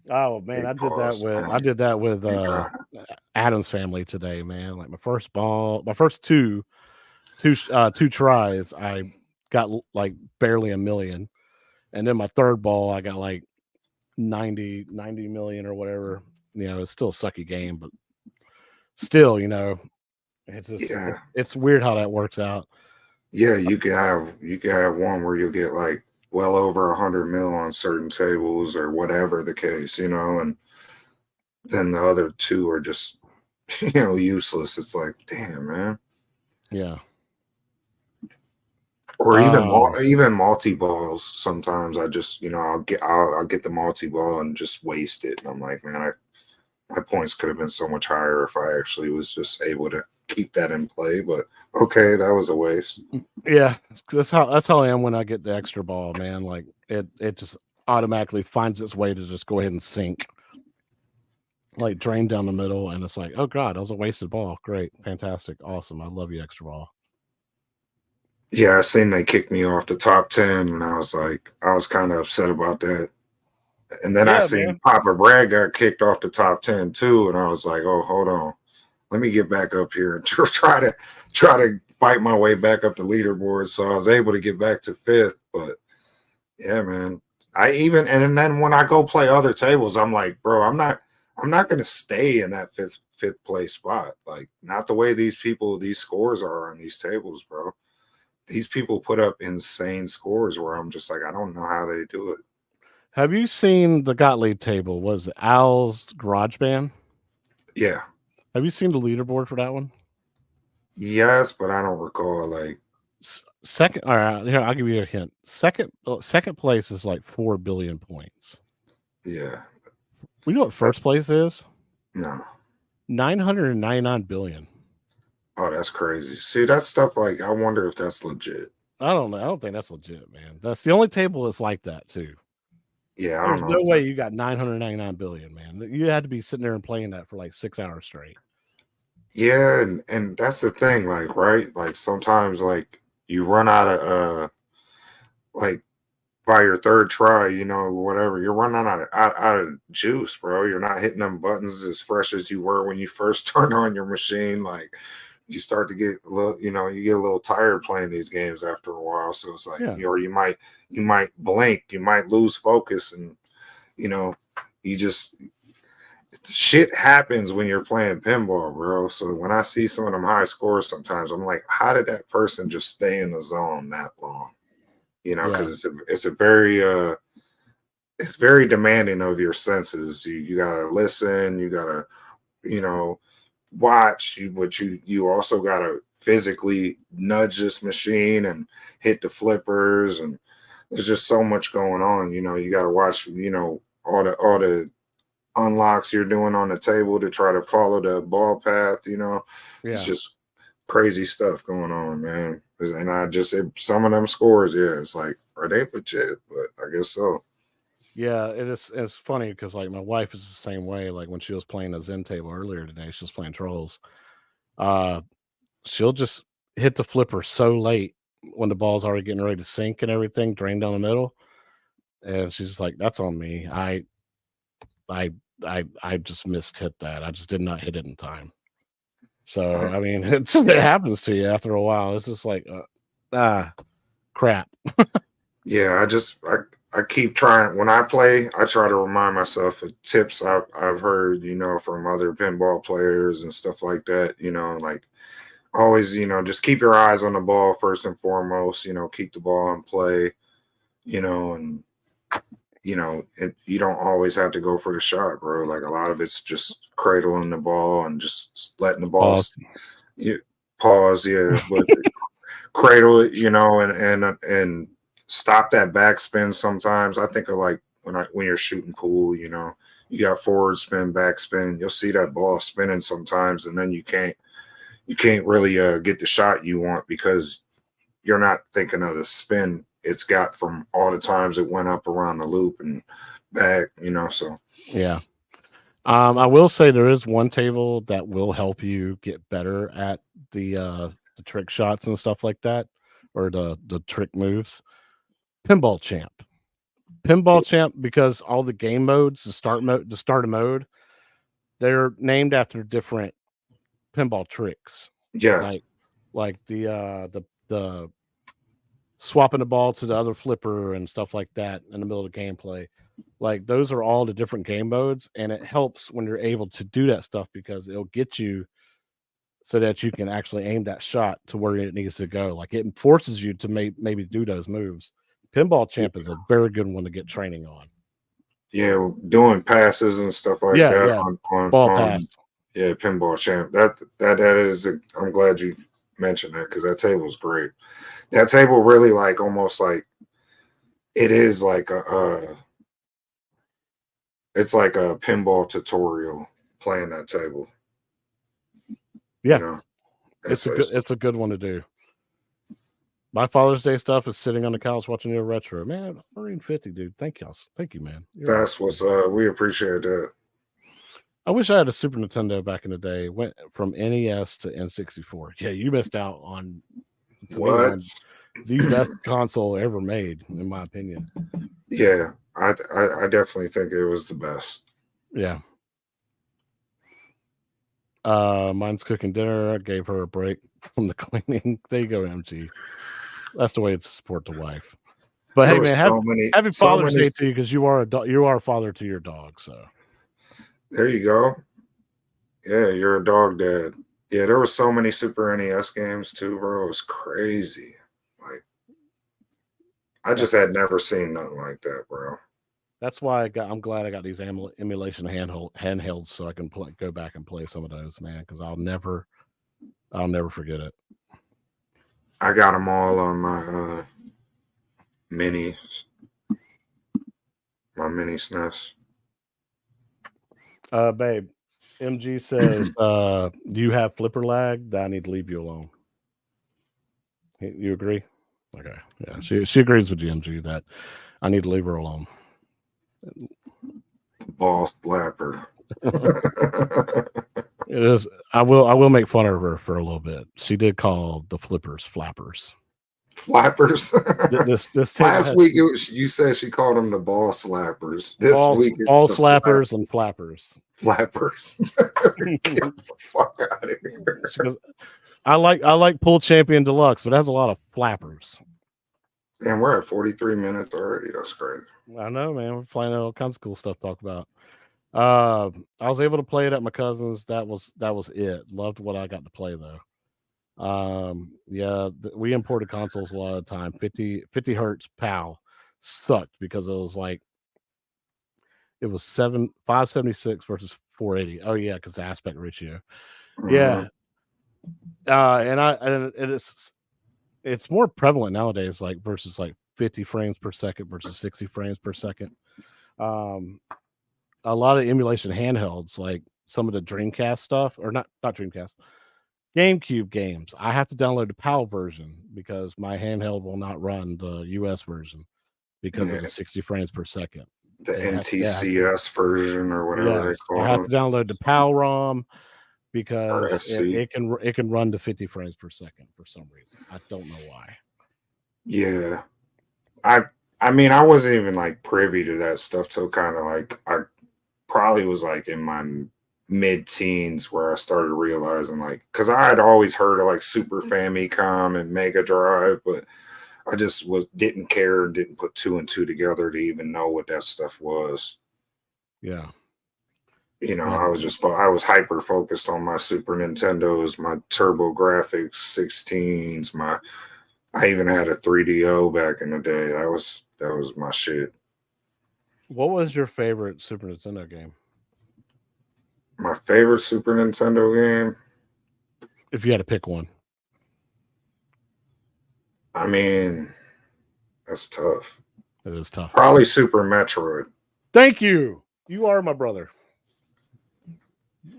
Speaker 2: Oh man,
Speaker 3: Big
Speaker 2: I did that
Speaker 3: pause.
Speaker 2: with
Speaker 3: God.
Speaker 2: Adam's family today, man. Like my first two tries, I got like barely a million, and then my third ball, I got like 90 million or whatever. You know, it's still a sucky game, but still, you know, it's just
Speaker 3: Yeah.
Speaker 2: it's weird how that works out.
Speaker 3: Yeah, you could have one where you'll get like well over 100 mil on certain tables or whatever the case, and then the other two are just useless. It's like, damn, man.
Speaker 2: Yeah.
Speaker 3: Or even multi balls. Sometimes I just I'll get the multi ball and just waste it. And I'm like, man, my points could have been so much higher if I actually was just able to keep that in play. But okay, that was a waste.
Speaker 2: Yeah, that's how I am when I get the extra ball, man. Like it just automatically finds its way to just go ahead and sink, like drain down the middle, and it's like, oh god, that was a wasted ball. Great, fantastic, awesome. I love you, extra ball.
Speaker 3: Yeah, I seen they kicked me off the top 10, and I was kind of upset about that. And then I
Speaker 2: Yeah,
Speaker 3: seen
Speaker 2: man.
Speaker 3: Papa Brad got kicked off the top 10 too, and I was like, oh, hold on, let me get back up here and try to fight my way back up the leaderboard. So I was able to get back to 5th, but yeah, man. And then when I go play other tables, I'm like, bro, I'm not gonna stay in that fifth place spot. Like, not the way these scores are on these tables, bro. These people put up insane scores where I'm just like, I don't know how they do it.
Speaker 2: Have you seen the Gottlieb table? Was it Al's Garage Band?
Speaker 3: Yeah.
Speaker 2: Have you seen the leaderboard for that one?
Speaker 3: Yes, but I don't recall like
Speaker 2: Second. All right, here I'll give you a hint. Second place is like 4 billion points.
Speaker 3: yeah.
Speaker 2: We know what first place is?
Speaker 3: No.
Speaker 2: 999 billion.
Speaker 3: Oh, that's crazy. See, that's stuff like I wonder if that's legit.
Speaker 2: I don't know. I don't think that's legit, man. That's the only table that's like that too.
Speaker 3: Yeah, I don't
Speaker 2: There's
Speaker 3: know
Speaker 2: no
Speaker 3: if
Speaker 2: way
Speaker 3: that's
Speaker 2: you got 999 billion, man. You had to be sitting there and playing that for like 6 hours straight.
Speaker 3: yeah, and that's the thing, like, right? Like sometimes like you run out of like by your third try, whatever, you're running out of juice, bro. You're not hitting them buttons as fresh as you were when you first turned on your machine. Like you start to get a little, you get a little tired playing these games after a while. So it's like,
Speaker 2: Yeah.
Speaker 3: or you might blink, you might lose focus, and you just shit happens when you're playing pinball, bro. So when I see some of them high scores, sometimes I'm like, how did that person just stay in the zone that long? Because it's very demanding of your senses. You gotta listen, you gotta, watch, but you also gotta physically nudge this machine and hit the flippers, and there's just so much going on. You gotta watch, all the unlocks you're doing on the table to try to follow the ball path. It's just crazy stuff going on, man. And some of them scores, yeah, it's like, are they legit? But I guess so.
Speaker 2: Yeah, it's funny because like my wife is the same way. Like when she was playing a Zen table earlier today, she was playing trolls. Uh she'll just hit the flipper so late when the ball's already getting ready to sink and everything, drain down the middle. And she's like, that's on me. I I just missed hit that. I just did not hit it in time. So I mean, it happens to you after a while. It's just like crap.
Speaker 3: Yeah, I keep trying when I play. I try to remind myself of tips I've heard, from other pinball players and stuff like that. Like always, just keep your eyes on the ball first and foremost. Keep the ball in play. And you don't always have to go for the shot, bro. Like a lot of it's just cradling the ball and just letting the ball pause, yeah, but cradle it, and stop that backspin. Sometimes I think of like when you're shooting pool, you got forward spin, backspin, and you'll see that ball spinning sometimes, and then you can't really get the shot you want because you're not thinking of the spin it's got from all the times it went up around the loop and back, so
Speaker 2: Yeah. I will say there is one table that will help you get better at the trick shots and stuff like that, or the trick moves. Pinball Champ. Pinball Champ, because all the game modes, the start a mode, they're named after different pinball tricks.
Speaker 3: Yeah.
Speaker 2: Like the swapping the ball to the other flipper and stuff like that in the middle of the gameplay. Like those are all the different game modes, and it helps when you're able to do that stuff because it'll get you so that you can actually aim that shot to where it needs to go. Like it forces you to maybe do those moves. Pinball Champ is a very good one to get training on.
Speaker 3: Yeah, doing passes and stuff like that on
Speaker 2: ball pass.
Speaker 3: Yeah, Pinball Champ. That is. I'm glad you mentioned that because that table is great. That table really like almost like it is like it's like a pinball tutorial playing that table.
Speaker 2: Yeah, you know, it's a good one to do. My Father's Day stuff is sitting on the couch watching your retro. Man, Marine 50, dude. Thank you, man.
Speaker 3: That's what's we appreciate that.
Speaker 2: I wish I had a Super Nintendo back in the day. Went from NES to N64. Yeah, you missed out on the best console ever made, in my opinion.
Speaker 3: Yeah, I definitely think it was the best.
Speaker 2: Yeah. Mine's cooking dinner. I gave her a break from the cleaning. There you go, MG. That's the way to support the wife. But hey, man, happy Father's Day to you because you are a father to your dog. So
Speaker 3: there you go. Yeah, you're a dog dad. Yeah, there were so many Super NES games too, bro. It was crazy. Like, I just had never seen nothing like that, bro.
Speaker 2: That's why I'm glad I got these emulation handhelds so I can go back and play some of those, man. Because I'll never forget it.
Speaker 3: I got them all on my mini SNES.
Speaker 2: Babe, MG says, you have flipper lag? That I need to leave you alone. You agree? Okay. Yeah, she agrees with you, MG, that I need to leave her alone.
Speaker 3: Ball flapper.
Speaker 2: It is. I will make fun of her for a little bit. She did call the flippers flappers.
Speaker 3: Flappers.
Speaker 2: This
Speaker 3: last week you said she called them the ball slappers. This week it's
Speaker 2: ball slappers and flappers.
Speaker 3: Flappers. Get the fuck out of here.
Speaker 2: Goes, I like Pool Champion Deluxe, but it has a lot of flappers.
Speaker 3: Damn, we're at 43 minutes already. That's great.
Speaker 2: I know, man. We're playing all kinds of cool stuff to talk about. I was able to play it at my cousin's. That was it. Loved what I got to play though. Yeah, we imported consoles a lot of the time. 50 hertz PAL sucked because it was 576 versus 480. Oh yeah, because the aspect ratio. Yeah. And it's more prevalent nowadays, like versus 50 frames per second versus 60 frames per second. A lot of emulation handhelds, like some of the Dreamcast stuff, or not Dreamcast, GameCube games, I have to download the PAL version because my handheld will not run the US version because of the 60 frames per second.
Speaker 3: The NTCS version or whatever they call it.
Speaker 2: I have to download the PAL ROM because it can run to 50 frames per second for some reason. I don't know why.
Speaker 3: Yeah. I mean, I wasn't even privy to that stuff till kind of I probably was in my mid-teens where I started realizing because I had always heard of Super Famicom and Mega Drive, but I just didn't care, didn't put two and two together to even know what that stuff was.
Speaker 2: Yeah.
Speaker 3: You know, I was hyper focused on my Super Nintendos, my TurboGrafx 16s, I even had a 3DO back in the day. That was my shit.
Speaker 2: What was your favorite Super Nintendo game?
Speaker 3: My favorite Super Nintendo game?
Speaker 2: If you had to pick one.
Speaker 3: I mean, that's tough.
Speaker 2: It is tough.
Speaker 3: Probably Super Metroid.
Speaker 2: Thank you. You are my brother.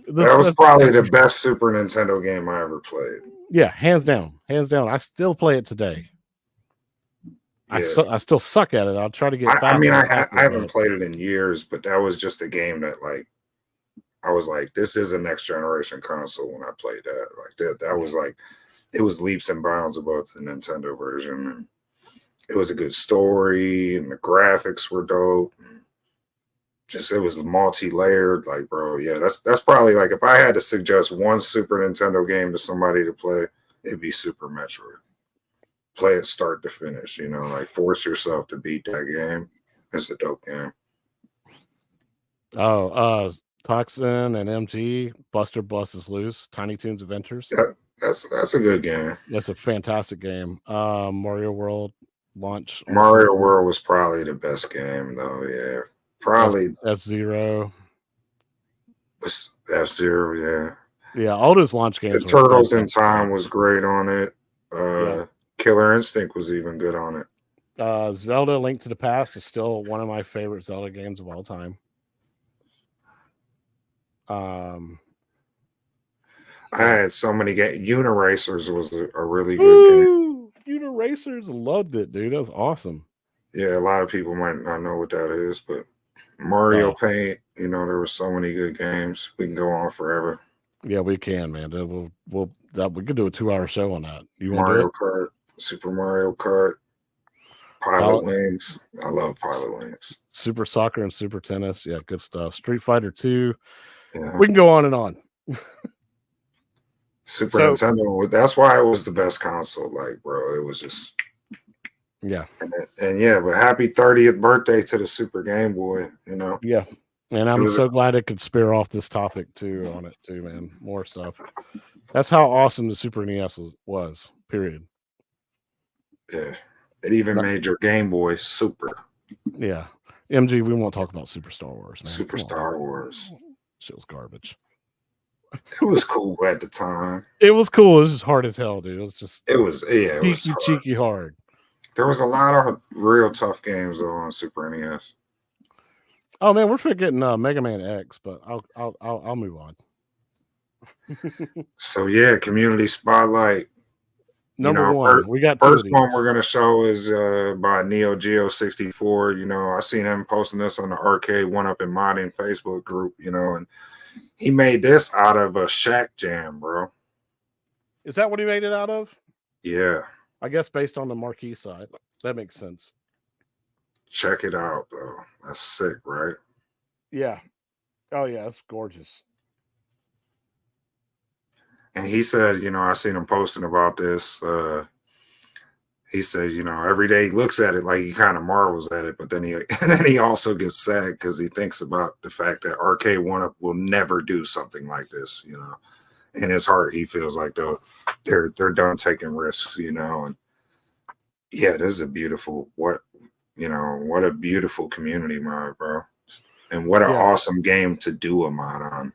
Speaker 3: That was probably the best Super Nintendo game I ever played.
Speaker 2: Yeah, hands down. Hands down. I still play it today. Yeah. I still suck at it. I'll try to get back.
Speaker 3: I mean, I haven't played it in years, but that was just a game that I was this is a next generation console when I played that. That was it was leaps and bounds above the Nintendo version. And It was a good story, and the graphics were dope. Just it was multi-layered, like, bro. Yeah, that's probably like if I had to suggest one Super Nintendo game to somebody to play, it'd be Super Metroid. Play it start to finish, you know, like force yourself to beat that game. It's a dope game.
Speaker 2: Oh, Toxin and MG, Buster Busts Loose, Tiny Toons Adventures.
Speaker 3: That's a good game.
Speaker 2: That's a fantastic game. Mario World launch.
Speaker 3: Mario World was probably the best game, though. Yeah, probably
Speaker 2: F-Zero.
Speaker 3: F-Zero, yeah.
Speaker 2: Yeah, all those launch games.
Speaker 3: The Turtles in Time was great on it.
Speaker 2: Yeah.
Speaker 3: Killer Instinct was even good on it.
Speaker 2: Zelda Link to the Past is still one of my favorite Zelda games of all time.
Speaker 3: I had so many games. Uniracers was a really good game.
Speaker 2: Uniracers, loved it, dude. That was awesome.
Speaker 3: Yeah, a lot of people might not know what that is, but Mario Paint, you know, there were so many good games. We can go on forever.
Speaker 2: Yeah, we can, man. We could do a 2-hour show on that. You want
Speaker 3: Mario Kart, Super Mario Kart, Pilot Wings. I love Pilot Wings.
Speaker 2: Super Soccer and Super Tennis. Yeah, good stuff. Street Fighter 2. Yeah. We can go on and on.
Speaker 3: Super Nintendo. That's why it was the best console. Like, bro, it was just.
Speaker 2: Yeah.
Speaker 3: And yeah, but happy 30th birthday to the Super Game Boy, you know?
Speaker 2: Yeah. And I'm so glad it could spare off this topic too on it too, man. More stuff. That's how awesome the Super NES was, period.
Speaker 3: Yeah. It even made your Game Boy super.
Speaker 2: Yeah. MG, we won't talk about Super Star Wars, man.
Speaker 3: Super Star Wars.
Speaker 2: Shit was garbage.
Speaker 3: It was cool at the time.
Speaker 2: It was cool. It was just hard as hell, dude. It was just
Speaker 3: cheeky
Speaker 2: hard.
Speaker 3: There was a lot of real tough games though on Super NES.
Speaker 2: Oh man, we're forgetting Mega Man X, but I'll move on.
Speaker 3: So yeah, community spotlight.
Speaker 2: Number one, we got
Speaker 3: first one we're gonna show is by Neo Geo 64. You know, I seen him posting this on the Arcade1up and Modding Facebook group. You know, and he made this out of a Shack Jam, bro.
Speaker 2: Is that what he made it out of?
Speaker 3: Yeah.
Speaker 2: I guess based on the marquee side. That makes sense.
Speaker 3: Check it out, though. That's sick, right?
Speaker 2: Yeah. Oh, yeah. It's gorgeous.
Speaker 3: And he said, you know, I seen him posting about this. He said, you know, every day he looks at it like he kind of marvels at it, but then he also gets sad because he thinks about the fact that Arcade1up will never do something like this, you know. In his heart, he feels like they're done taking risks, you know. And yeah, this is a beautiful what a beautiful community mod, bro. And what an awesome game to do a mod on.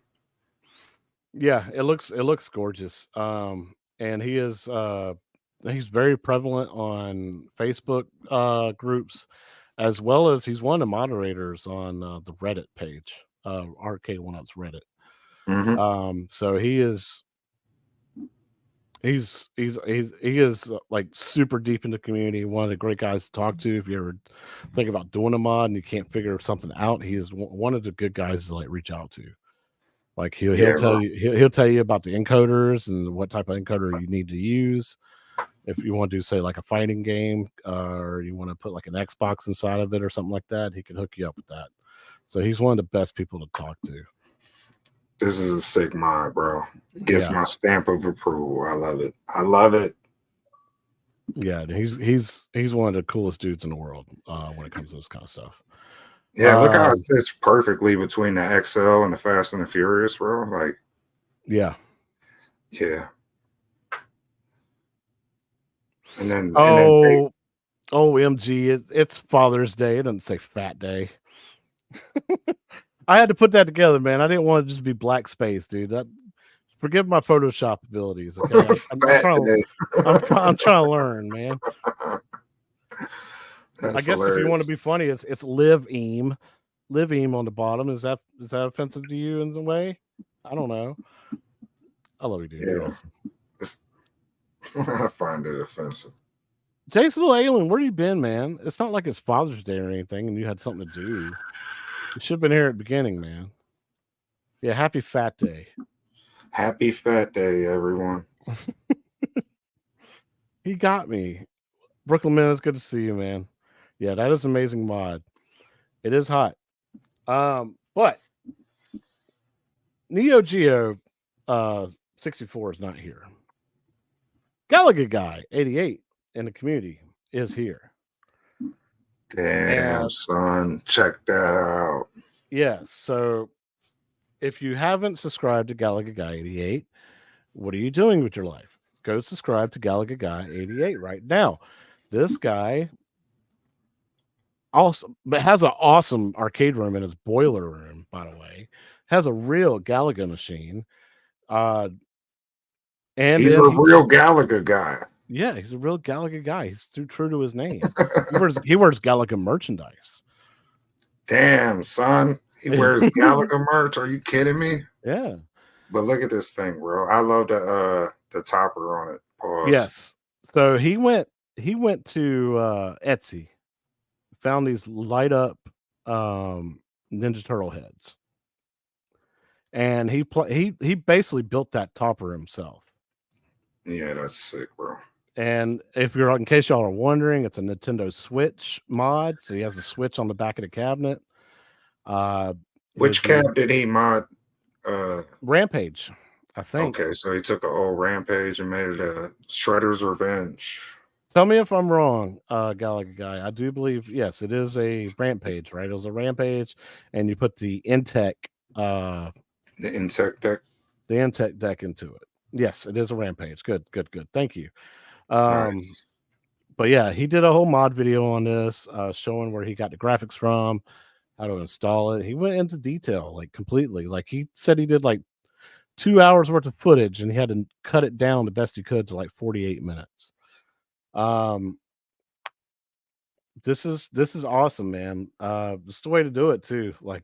Speaker 2: Yeah, it looks gorgeous. And he's very prevalent on Facebook groups, as well as he's one of the moderators on the Reddit page, Arcade1up's Reddit.
Speaker 3: Mm-hmm.
Speaker 2: So he is like super deep in the community. One of the great guys to talk to if you ever think about doing a mod and you can't figure something out. He is one of the good guys to like reach out to. Like he'll tell you about the encoders and what type of encoder you need to use. If you want to do, say, like a fighting game, or you want to put like an Xbox inside of it or something like that, he can hook you up with that. So he's one of the best people to talk to.
Speaker 3: This is a sick mod, bro. Gets my stamp of approval. I love it. I love it.
Speaker 2: Yeah, he's one of the coolest dudes in the world when it comes to this kind of stuff.
Speaker 3: Yeah, look how it sits perfectly between the XL and the Fast and the Furious, bro. Like,
Speaker 2: yeah.
Speaker 3: And then
Speaker 2: MG, it's Father's Day. It doesn't say Fat Day. I had to put that together, man. I didn't want to just be black space, dude. Forgive my Photoshop abilities, okay? I'm trying to learn, man. I guess hilarious. If you want to be funny, it's live eam on the bottom. Is that offensive to you in some way? I don't know. I love you, dude.
Speaker 3: Yeah. I find it offensive.
Speaker 2: Jason Leyland, where you been, man? It's not like it's Father's Day or anything, and you had something to do. You should have been here at the beginning, man. Yeah, happy Fat Day.
Speaker 3: Happy Fat Day, everyone.
Speaker 2: He got me. Brooklyn Man, it's good to see you, man. Yeah, that is amazing mod. It is hot. But Neo Geo 64 is not here. Galaga Guy 88 in the community is here.
Speaker 3: Damn,
Speaker 2: And
Speaker 3: son, check that out.
Speaker 2: yeah, so if you haven't subscribed to Galaga Guy 88, what are you doing with your life? Go subscribe to Galaga Guy 88 right now. This guy also but has an awesome arcade room in his boiler room, by the way. Has a real Galaga machine. And
Speaker 3: He's
Speaker 2: then
Speaker 3: a real Galaga guy.
Speaker 2: yeah, he's a real Galaga guy. He's too true to his name. He wears Galaga merchandise.
Speaker 3: Damn, son. He wears Galaga merch. Are you kidding me?
Speaker 2: Yeah.
Speaker 3: But look at this thing, bro. I love the topper on it. Pause.
Speaker 2: Yes. So he went to Etsy, found these light up Ninja Turtle heads. And he basically built that topper himself.
Speaker 3: Yeah, that's sick, bro.
Speaker 2: And if you're in case y'all are wondering, it's a Nintendo Switch mod. So he has a Switch on the back of the cabinet.
Speaker 3: Which cab did he mod?
Speaker 2: Rampage, I think.
Speaker 3: Okay, so he took an old Rampage and made it a Shredder's Revenge.
Speaker 2: Tell me if I'm wrong, Galaga Guy. I do believe, yes, it is a Rampage, right? It was a Rampage, and you put the Intec
Speaker 3: the Intec deck?
Speaker 2: The Intec deck into it. Yes, it is a Rampage. Good. Thank you.
Speaker 3: Nice.
Speaker 2: But yeah, he did a whole mod video on this, showing where he got the graphics from, how to install it. He went into detail, like completely. Like he said he did like 2 hours worth of footage and he had to cut it down the best he could to like 48 minutes. This is awesome, man. This is the way to do it too. Like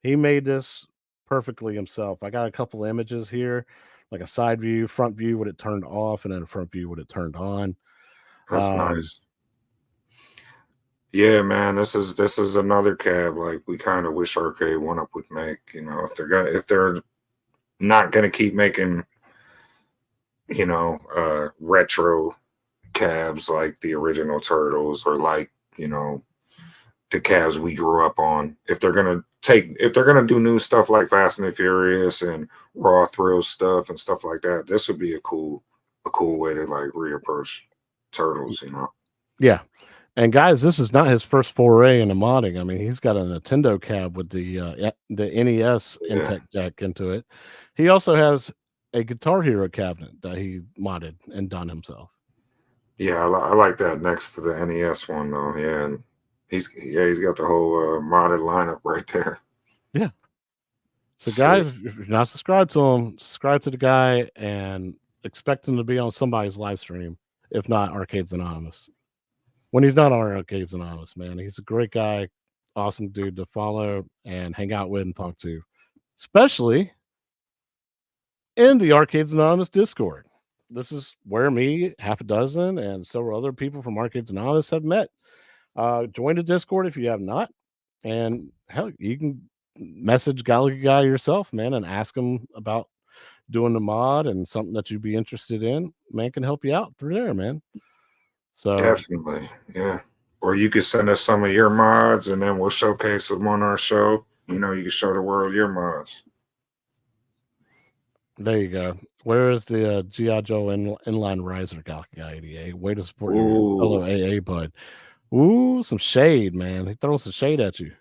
Speaker 2: he made this perfectly himself. I got a couple images here, like a side view, front view with it turned off, and then a front view with it turned on.
Speaker 3: That's nice. Yeah, man, this is another cab like we kind of wish Arcade1up would make. You know, if they're not gonna keep making, you know, retro cabs like the original Turtles or like, you know, the cabs we grew up on. If they're gonna do new stuff like Fast and the Furious and Raw Thrill stuff and stuff like that, this would be a cool way to like reapproach Turtles, you know.
Speaker 2: Yeah. And guys, this is not his first foray into modding. I mean, he's got a Nintendo cab with the NES Intec deck into it. He also has a Guitar Hero cabinet that he modded and done himself.
Speaker 3: Yeah, I like that next to the NES one though. Yeah, and he's got the whole modded lineup right there.
Speaker 2: Yeah. So guys, if you're not subscribed to him, subscribe to the guy and expect him to be on somebody's live stream, if not Arcades Anonymous. When he's not on Arcades Anonymous, man, he's a great guy, awesome dude to follow and hang out with and talk to, especially in the Arcades Anonymous Discord. This is where me, half a dozen, and several other people from Arcades Anonymous have met. Join the Discord if you have not, and hell, you can message Galaga Guy yourself, man, and ask him about doing the mod and something that you'd be interested in. Man can help you out through there, man. So
Speaker 3: definitely, yeah. Or you could send us some of your mods, and then we'll showcase them on our show. You know, you can show the world your mods.
Speaker 2: There you go. Where is the G.I. Joe inline riser, Galaga Guy 88? Way to support your fellow AA bud. Ooh, some shade, man. He throws some shade at you.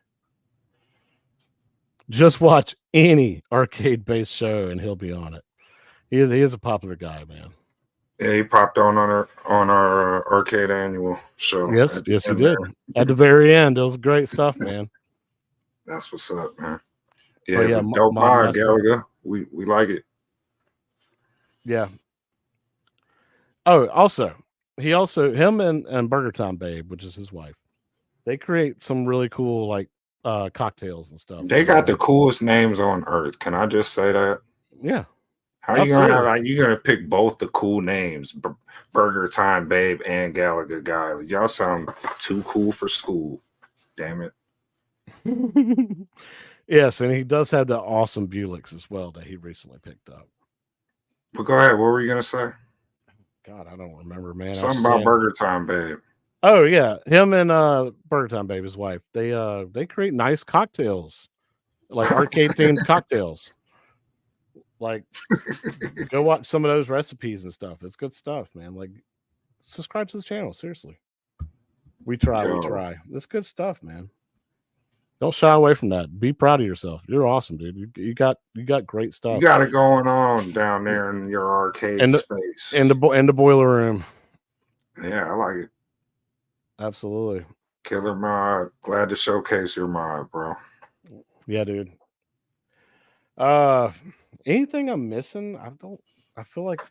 Speaker 2: Just watch any arcade-based show, and he'll be on it. He is a popular guy, man.
Speaker 3: Yeah, he popped on our Arcade Annual show.
Speaker 2: Yes, he did. At the very end, it was great stuff, man.
Speaker 3: That's what's up, man. Yeah, but dope mod, Galaga. We like it.
Speaker 2: Yeah. Oh, also, him and Burger Time Babe, which is his wife, they create some really cool like cocktails and stuff.
Speaker 3: They got the coolest names on earth. Can I just say that?
Speaker 2: Yeah.
Speaker 3: How you gonna have? Like, you gonna pick both the cool names, Burger Time Babe and Galaga Guy? Like, y'all sound too cool for school. Damn it.
Speaker 2: Yes, and he does have the awesome Buicks as well that he recently picked up.
Speaker 3: But go ahead. What were you gonna say?
Speaker 2: God, I don't remember, man. I was
Speaker 3: Something
Speaker 2: just
Speaker 3: about
Speaker 2: saying.
Speaker 3: Burger Time, babe.
Speaker 2: Oh yeah, him and Burger Time Babe, his wife. They create nice cocktails, like arcade themed cocktails. Like, go watch some of those recipes and stuff. It's good stuff, man. Like, subscribe to the channel. Seriously, we try. It's good stuff, man. Don't shy away from that. Be proud of yourself. You're awesome, dude. You got great stuff.
Speaker 3: You got it going on down there in your arcade space.
Speaker 2: In the boiler room.
Speaker 3: Yeah, I like it.
Speaker 2: Absolutely.
Speaker 3: Killer mod. Glad to showcase your mod, bro.
Speaker 2: Yeah, dude. Anything I'm missing? I feel like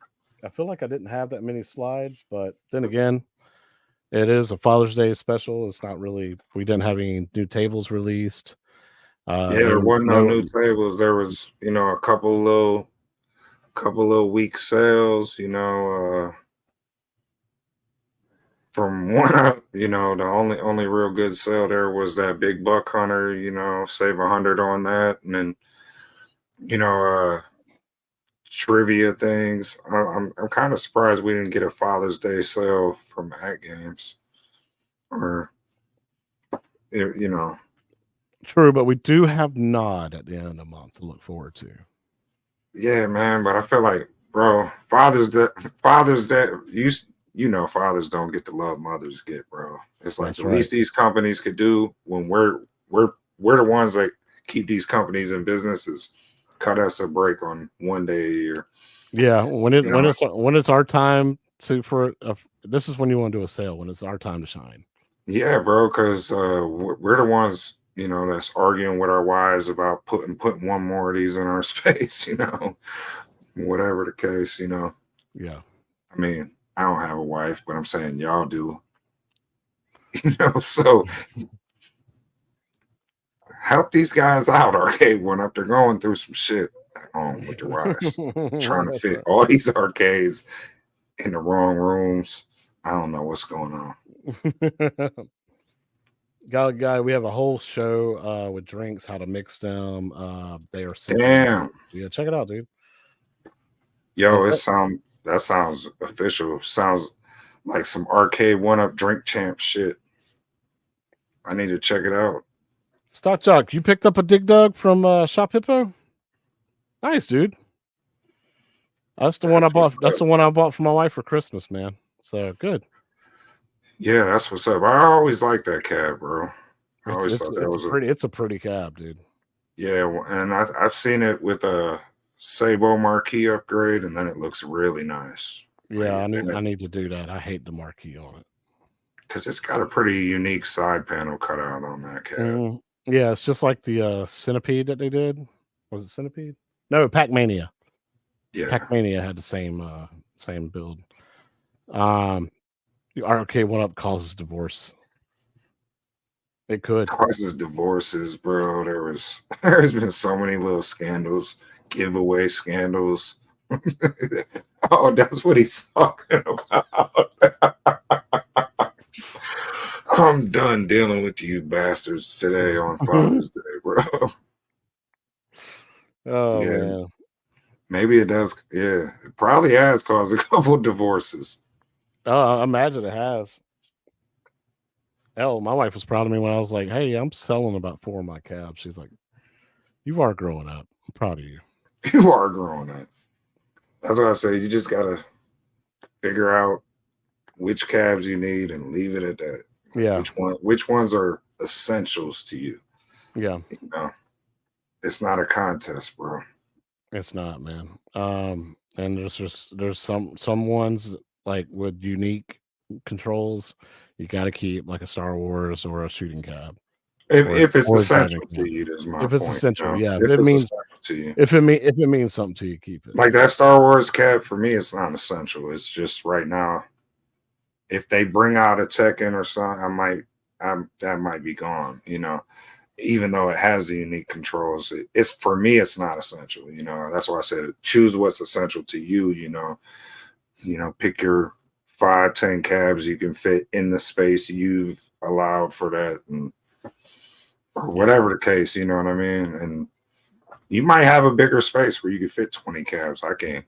Speaker 2: I didn't have that many slides, but then again, it is a Father's Day special. It's not really. We didn't have any new tables released.
Speaker 3: There wasn't no new tables. There was, a couple little weak sales, from one up, the only real good sale there was that big buck hunter, save 100 on that. And then, trivia things. I'm kind of surprised we didn't get a Father's Day sale from Atgames, or
Speaker 2: True, but we do have Nod at the end of the month to look forward to.
Speaker 3: Yeah, man, but I feel like, bro, Father's Day, fathers don't get the love mothers get, bro. It's like the least these companies could do when we're the ones that keep these companies in business is cut us a break on one day a year.
Speaker 2: Yeah, when it's our time this is when you want to do a sale, when it's our time to shine.
Speaker 3: Yeah, bro, because we're the ones, that's arguing with our wives about putting one more of these in our space, whatever the case,
Speaker 2: Yeah.
Speaker 3: I mean, I don't have a wife, but I'm saying y'all do, so help these guys out, Arcade1up. They're going through some shit at home with their wives, trying to fit all these arcades in the wrong rooms. I don't know what's going on.
Speaker 2: Guy, we have a whole show with drinks, how to mix them. They are simple.
Speaker 3: Damn.
Speaker 2: Yeah, check it out, dude.
Speaker 3: Yo, that sounds official. Sounds like some Arcade1up drink champ shit. I need to check it out.
Speaker 2: Stock Jock, you picked up a Dig Dug from Shop Hippo? Nice, dude. That's the one I bought. That's the one I bought for my wife for Christmas, man. So good.
Speaker 3: Yeah, that's what's up. I always liked that cab, bro. I always thought that was
Speaker 2: it's a pretty cab, dude.
Speaker 3: Yeah, and I've seen it with a Sabo marquee upgrade, and then it looks really nice.
Speaker 2: Yeah, I need to do that. I hate the marquee on it
Speaker 3: because it's got a pretty unique side panel cutout on that cab.
Speaker 2: Yeah, it's just like the Centipede that they did. Was it Centipede? No, Pac-Mania.
Speaker 3: Yeah,
Speaker 2: Pac-Mania had the same build. The Arcade1up causes divorce. It could
Speaker 3: causes divorces, bro. There's been so many little scandals, giveaway scandals. Oh, that's what he's talking about. I'm done dealing with you bastards today on Father's Day, bro.
Speaker 2: Oh, yeah. Man.
Speaker 3: Maybe it does. Yeah, it probably has caused a couple divorces.
Speaker 2: Oh, I imagine it has. My wife was proud of me when I was like, hey, I'm selling about 4 of my cabs. She's like, you are growing up. I'm proud of you.
Speaker 3: You are growing up. That's what I say. You just got to figure out which cabs you need and leave it at that.
Speaker 2: Yeah.
Speaker 3: Which ones are essentials to you?
Speaker 2: Yeah.
Speaker 3: It's not a contest, bro.
Speaker 2: It's not, man. And there's some ones like with unique controls you got to keep, like a Star Wars or a shooting cab.
Speaker 3: If it's essential to you, that's my point.
Speaker 2: If it's essential, yeah.
Speaker 3: If it means to you,
Speaker 2: if it means something to you, keep it.
Speaker 3: Like that Star Wars cab for me, it's not essential. It's just right now. If they bring out a Tekken or something, that might be gone. Even though it has the unique controls, it's for me, it's not essential. That's why I said choose what's essential to you. Pick your 5-10 cabs you can fit in the space you've allowed for that, or whatever the case. You know what I mean? And you might have a bigger space where you can fit 20 cabs. I can't.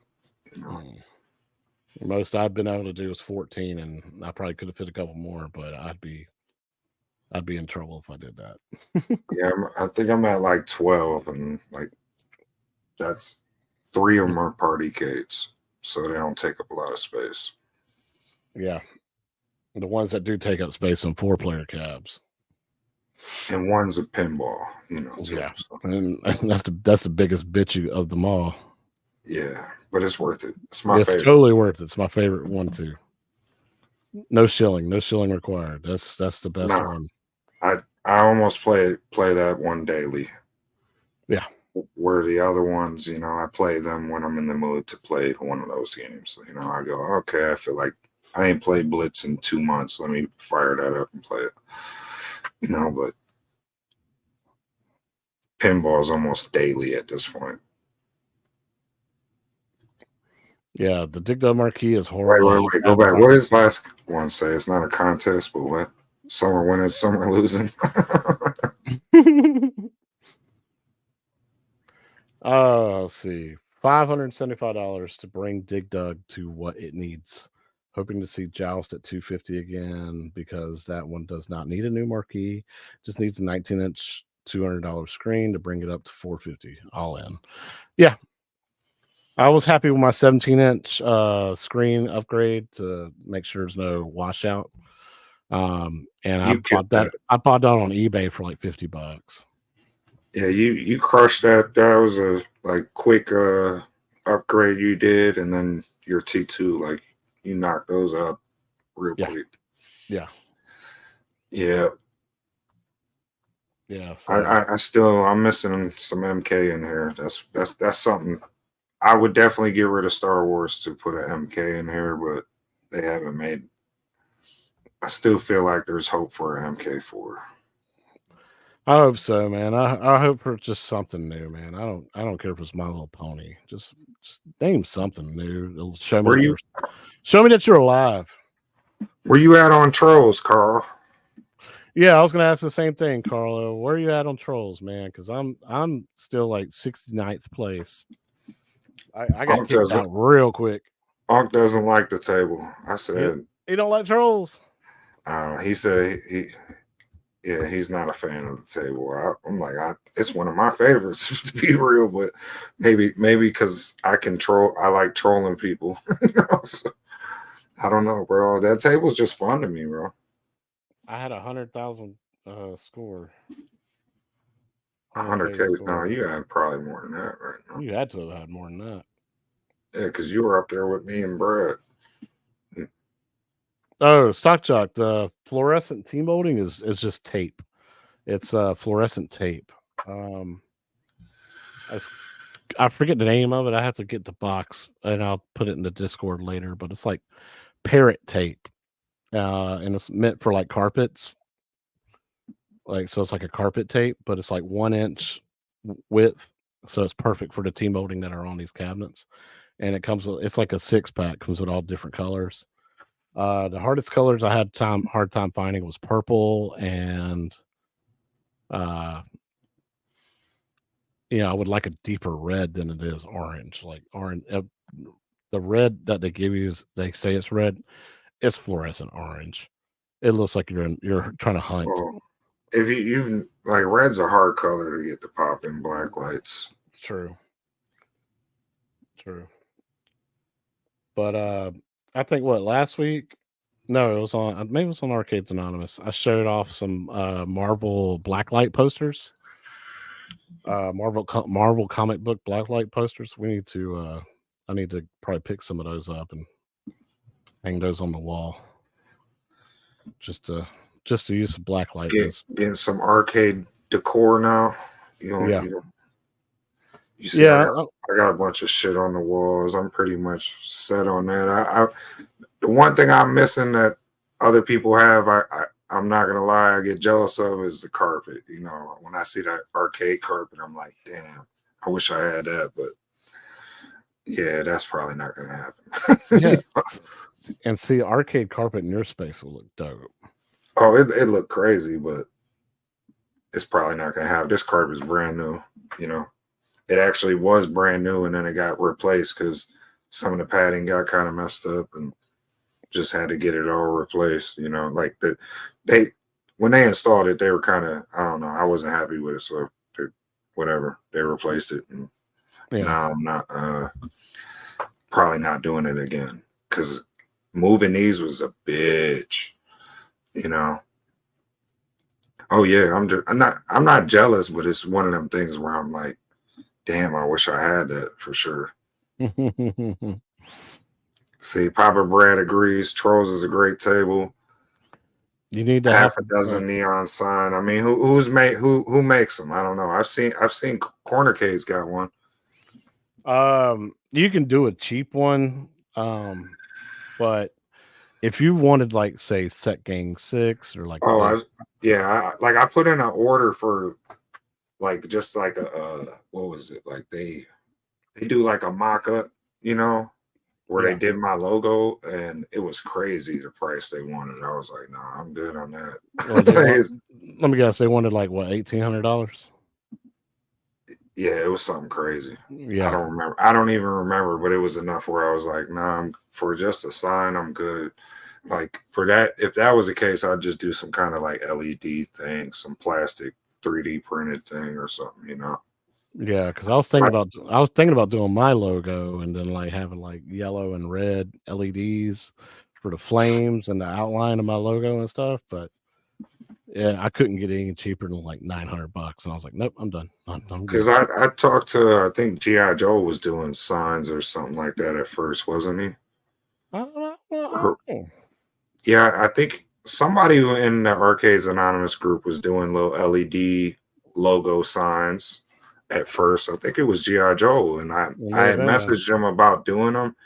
Speaker 2: Most I've been able to do is 14, and I probably could have fit a couple more, but I'd be in trouble if I did that.
Speaker 3: Yeah, I think I'm at like 12, and like that's 3 of them are party cates, so they don't take up a lot of space.
Speaker 2: Yeah, the ones that do take up space on 4-player cabs.
Speaker 3: And one's a pinball, you know. Too,
Speaker 2: Yeah,
Speaker 3: so.
Speaker 2: and that's the biggest bitch of them all.
Speaker 3: Yeah, but it's worth it. It's my favorite.
Speaker 2: Totally worth it. It's my favorite one too. No shilling required. That's the best one.
Speaker 3: I almost play that one daily.
Speaker 2: Yeah.
Speaker 3: Where the other ones, you know, I play them when I'm in the mood to play one of those games. So, you know, I go, okay, I feel like I ain't played Blitz in 2 months. Let me fire that up and play it. You know, but pinball is almost daily at this point.
Speaker 2: Yeah, the Dig Dug Marquee is horrible.
Speaker 3: Wait, go back. What does last one say? It's not a contest, but what? Some are winning, some are losing.
Speaker 2: Let's see. $575 to bring Dig Dug to what it needs. Hoping to see Joust at 250 again, because that one does not need a new marquee. Just needs a 19-inch $200 screen to bring it up to 450 all in. Yeah, I was happy with my 17-inch screen upgrade to make sure there's no washout. And I bought that on eBay for like $50.
Speaker 3: Yeah, you crushed that. That was a like quick upgrade you did, and then your T2, like you knocked those up real quick.
Speaker 2: Yeah.
Speaker 3: Yeah.
Speaker 2: Yeah. So
Speaker 3: I'm missing some MK in here. That's something. I would definitely get rid of Star Wars to put an MK in here, but they haven't made. I still feel like there's hope for an MK4.
Speaker 2: I hope so, man. I hope for just something new, man. I don't care if it's My Little Pony. Just name something new. It'll show me that you're alive.
Speaker 3: Where you at on Trolls, Carl?
Speaker 2: Yeah, I was gonna ask the same thing, Carlo. Where are you at on Trolls, man? Because I'm still like 69th place. I got kicked out real quick.
Speaker 3: Unc doesn't like the table. I said
Speaker 2: he don't like Trolls.
Speaker 3: He said he's not a fan of the table. I'm like, it's one of my favorites to be real, but maybe because I like trolling people. You know? So, I don't know, bro. That table's just fun to me, bro.
Speaker 2: I had 100,000 score.
Speaker 3: 100K. No, you had probably more than that right now.
Speaker 2: You had to have had more than that.
Speaker 3: Yeah, because you were up there with me and Brad.
Speaker 2: Oh, Stock Jock. The fluorescent team molding is just tape. It's fluorescent tape. I forget the name of it. I have to get the box and I'll put it in the Discord later. But it's like parrot tape, and it's meant for like carpets. Like, so it's like a carpet tape, but it's like 1 inch width, so it's perfect for the team molding that are on these cabinets. And it's like a 6-pack, comes with all different colors. The hardest colors I had hard time finding was purple and I would like a deeper red than it is orange. Like orange, the red that they give you they say it's red, it's fluorescent orange. It looks like you're trying to hunt.
Speaker 3: Well, if you like, red's a hard color to get to pop in black lights.
Speaker 2: True. But I think last week? No, it was on Arcades Anonymous. I showed off some Marvel blacklight posters. Marvel comic book blacklight posters. I need to probably pick some of those up and hang those on the wall. Just to use some blacklight.
Speaker 3: Getting some arcade decor now. You see, I got a bunch of shit on the walls. I'm pretty much set on that. The one thing I'm missing that other people have, I'm not gonna lie, I get jealous of is the carpet. You know, when I see that arcade carpet, I'm like, damn, I wish I had that. But yeah, that's probably not gonna happen.
Speaker 2: Yeah. And see, arcade carpet in your space will look dope.
Speaker 3: Oh, it looked crazy, but it's probably not gonna happen. This carpet's brand new, you know. It actually was brand new, and then it got replaced because some of the padding got kind of messed up and just had to get it all replaced. You know, like they when they installed it, they were kind of, I don't know, I wasn't happy with it, so whatever, they replaced it, and now I'm not probably not doing it again because moving these was a bitch. You know. Oh yeah, I'm not jealous, but it's one of them things where I'm like, damn, I wish I had that for sure. See, Papa Brad agrees. Trolls is a great table.
Speaker 2: You need to
Speaker 3: half a dozen neon sign. I mean, who makes them? I don't know. I've seen Cornercade's got one.
Speaker 2: You can do a cheap one, but if you wanted, like, say, Set Gang 6 or like,
Speaker 3: I put in an order for like just like a what was it, like they do like a mock-up, you know, where they did my logo, and it was crazy the price they wanted. I was like, nah, I'm good on that.
Speaker 2: Let me guess, they wanted like what, $1,800?
Speaker 3: Yeah, it was something crazy.
Speaker 2: Yeah,
Speaker 3: I don't remember. I don't even remember, but it was enough where I was like, nah, for just a sign, I'm good. Like for that, if that was the case, I'd just do some kind of like LED thing, some plastic 3D printed thing or something, you know.
Speaker 2: yeah, because I was thinking about doing my logo and then like having like yellow and red LEDs for the flames and the outline of my logo and stuff, but yeah, I couldn't get any cheaper than like $900, and I was like, nope, I'm done. I'm
Speaker 3: Because
Speaker 2: good.
Speaker 3: I talked to, I think G.I. Joe was doing signs or something like that at first, wasn't he? Yeah, I think somebody in the Arcades Anonymous group was doing little LED logo signs at first. I think it was G.I. Joe, and I had messaged him about doing them,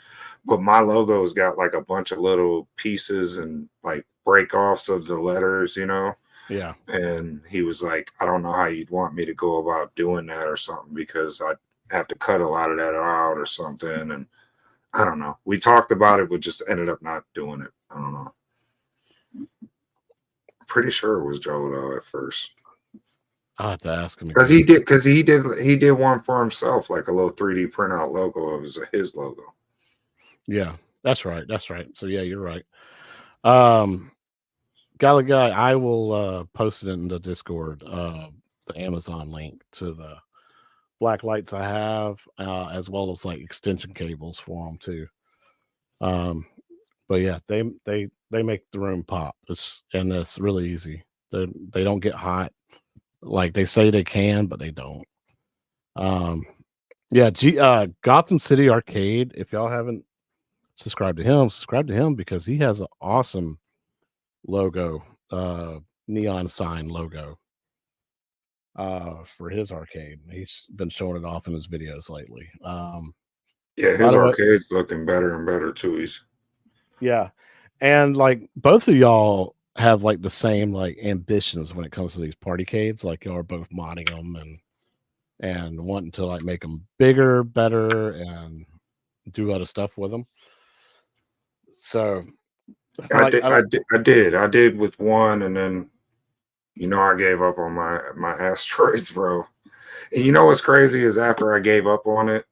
Speaker 3: but my logo's got like a bunch of little pieces and like break-offs of the letters, you know?
Speaker 2: Yeah.
Speaker 3: And he was like, I don't know how you'd want me to go about doing that or something, because I'd have to cut a lot of that out or something. And I don't know. We talked about it, but just ended up not doing it. I don't know. Pretty sure it was Joe though at first.
Speaker 2: I'll have to ask him
Speaker 3: because he did one for himself, like a little 3D printout logo of his logo.
Speaker 2: Yeah, that's right. That's right. So yeah, you're right. Galaga, I will post it in the Discord, the Amazon link to the black lights I have, as well as like extension cables for them too. But yeah, they make the room pop. It's really easy. They don't get hot like they say they can, but they don't. Yeah, Gotham City Arcade. If y'all haven't subscribed to him because he has an awesome logo, neon sign logo for his arcade. He's been showing it off in his videos lately.
Speaker 3: Yeah, his arcade's looking better and better too.
Speaker 2: Yeah, and like both of y'all have like the same like ambitions when it comes to these partycades. Like y'all are both modding them and wanting to like make them bigger, better, and do other stuff with them. So
Speaker 3: I did with one, and then I gave up on my asteroids, bro. And you know what's crazy is after I gave up on it,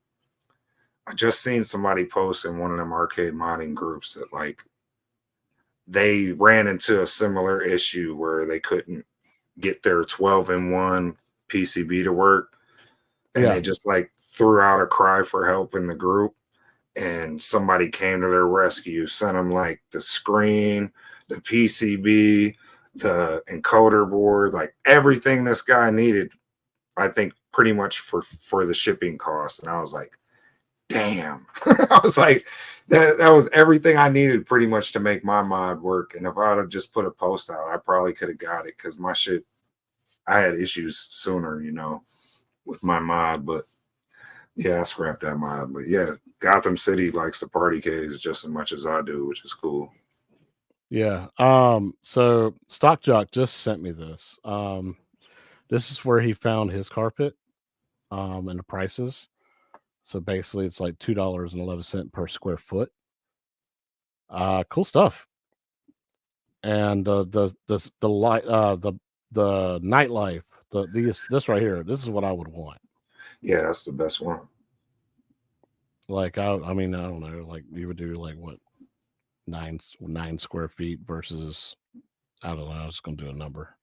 Speaker 3: I just seen somebody post in one of them arcade modding groups that like they ran into a similar issue where they couldn't get their 12-in-1 PCB to work, and they just like threw out a cry for help in the group, and somebody came to their rescue, sent them like the screen, the PCB, the encoder board, like everything this guy needed, I think pretty much for the shipping costs. And I was like, damn. I was like, that was everything I needed pretty much to make my mod work. And if I would have just put a post out, I probably could have got it, because my shit, I had issues sooner, with my mod. But yeah, I scrapped that mod. But yeah, Gotham City likes the party caves just as much as I do, which is cool.
Speaker 2: Yeah. So Stock Jock just sent me this. This is where he found his carpet, and the prices. So basically it's like $2.11 per square foot. Cool stuff. And the light, the nightlife, this right here, this is what I would want.
Speaker 3: Yeah, that's the best one.
Speaker 2: Like I mean, I don't know. Like you would do like what 9 square feet versus I don't know. I was just gonna do a number.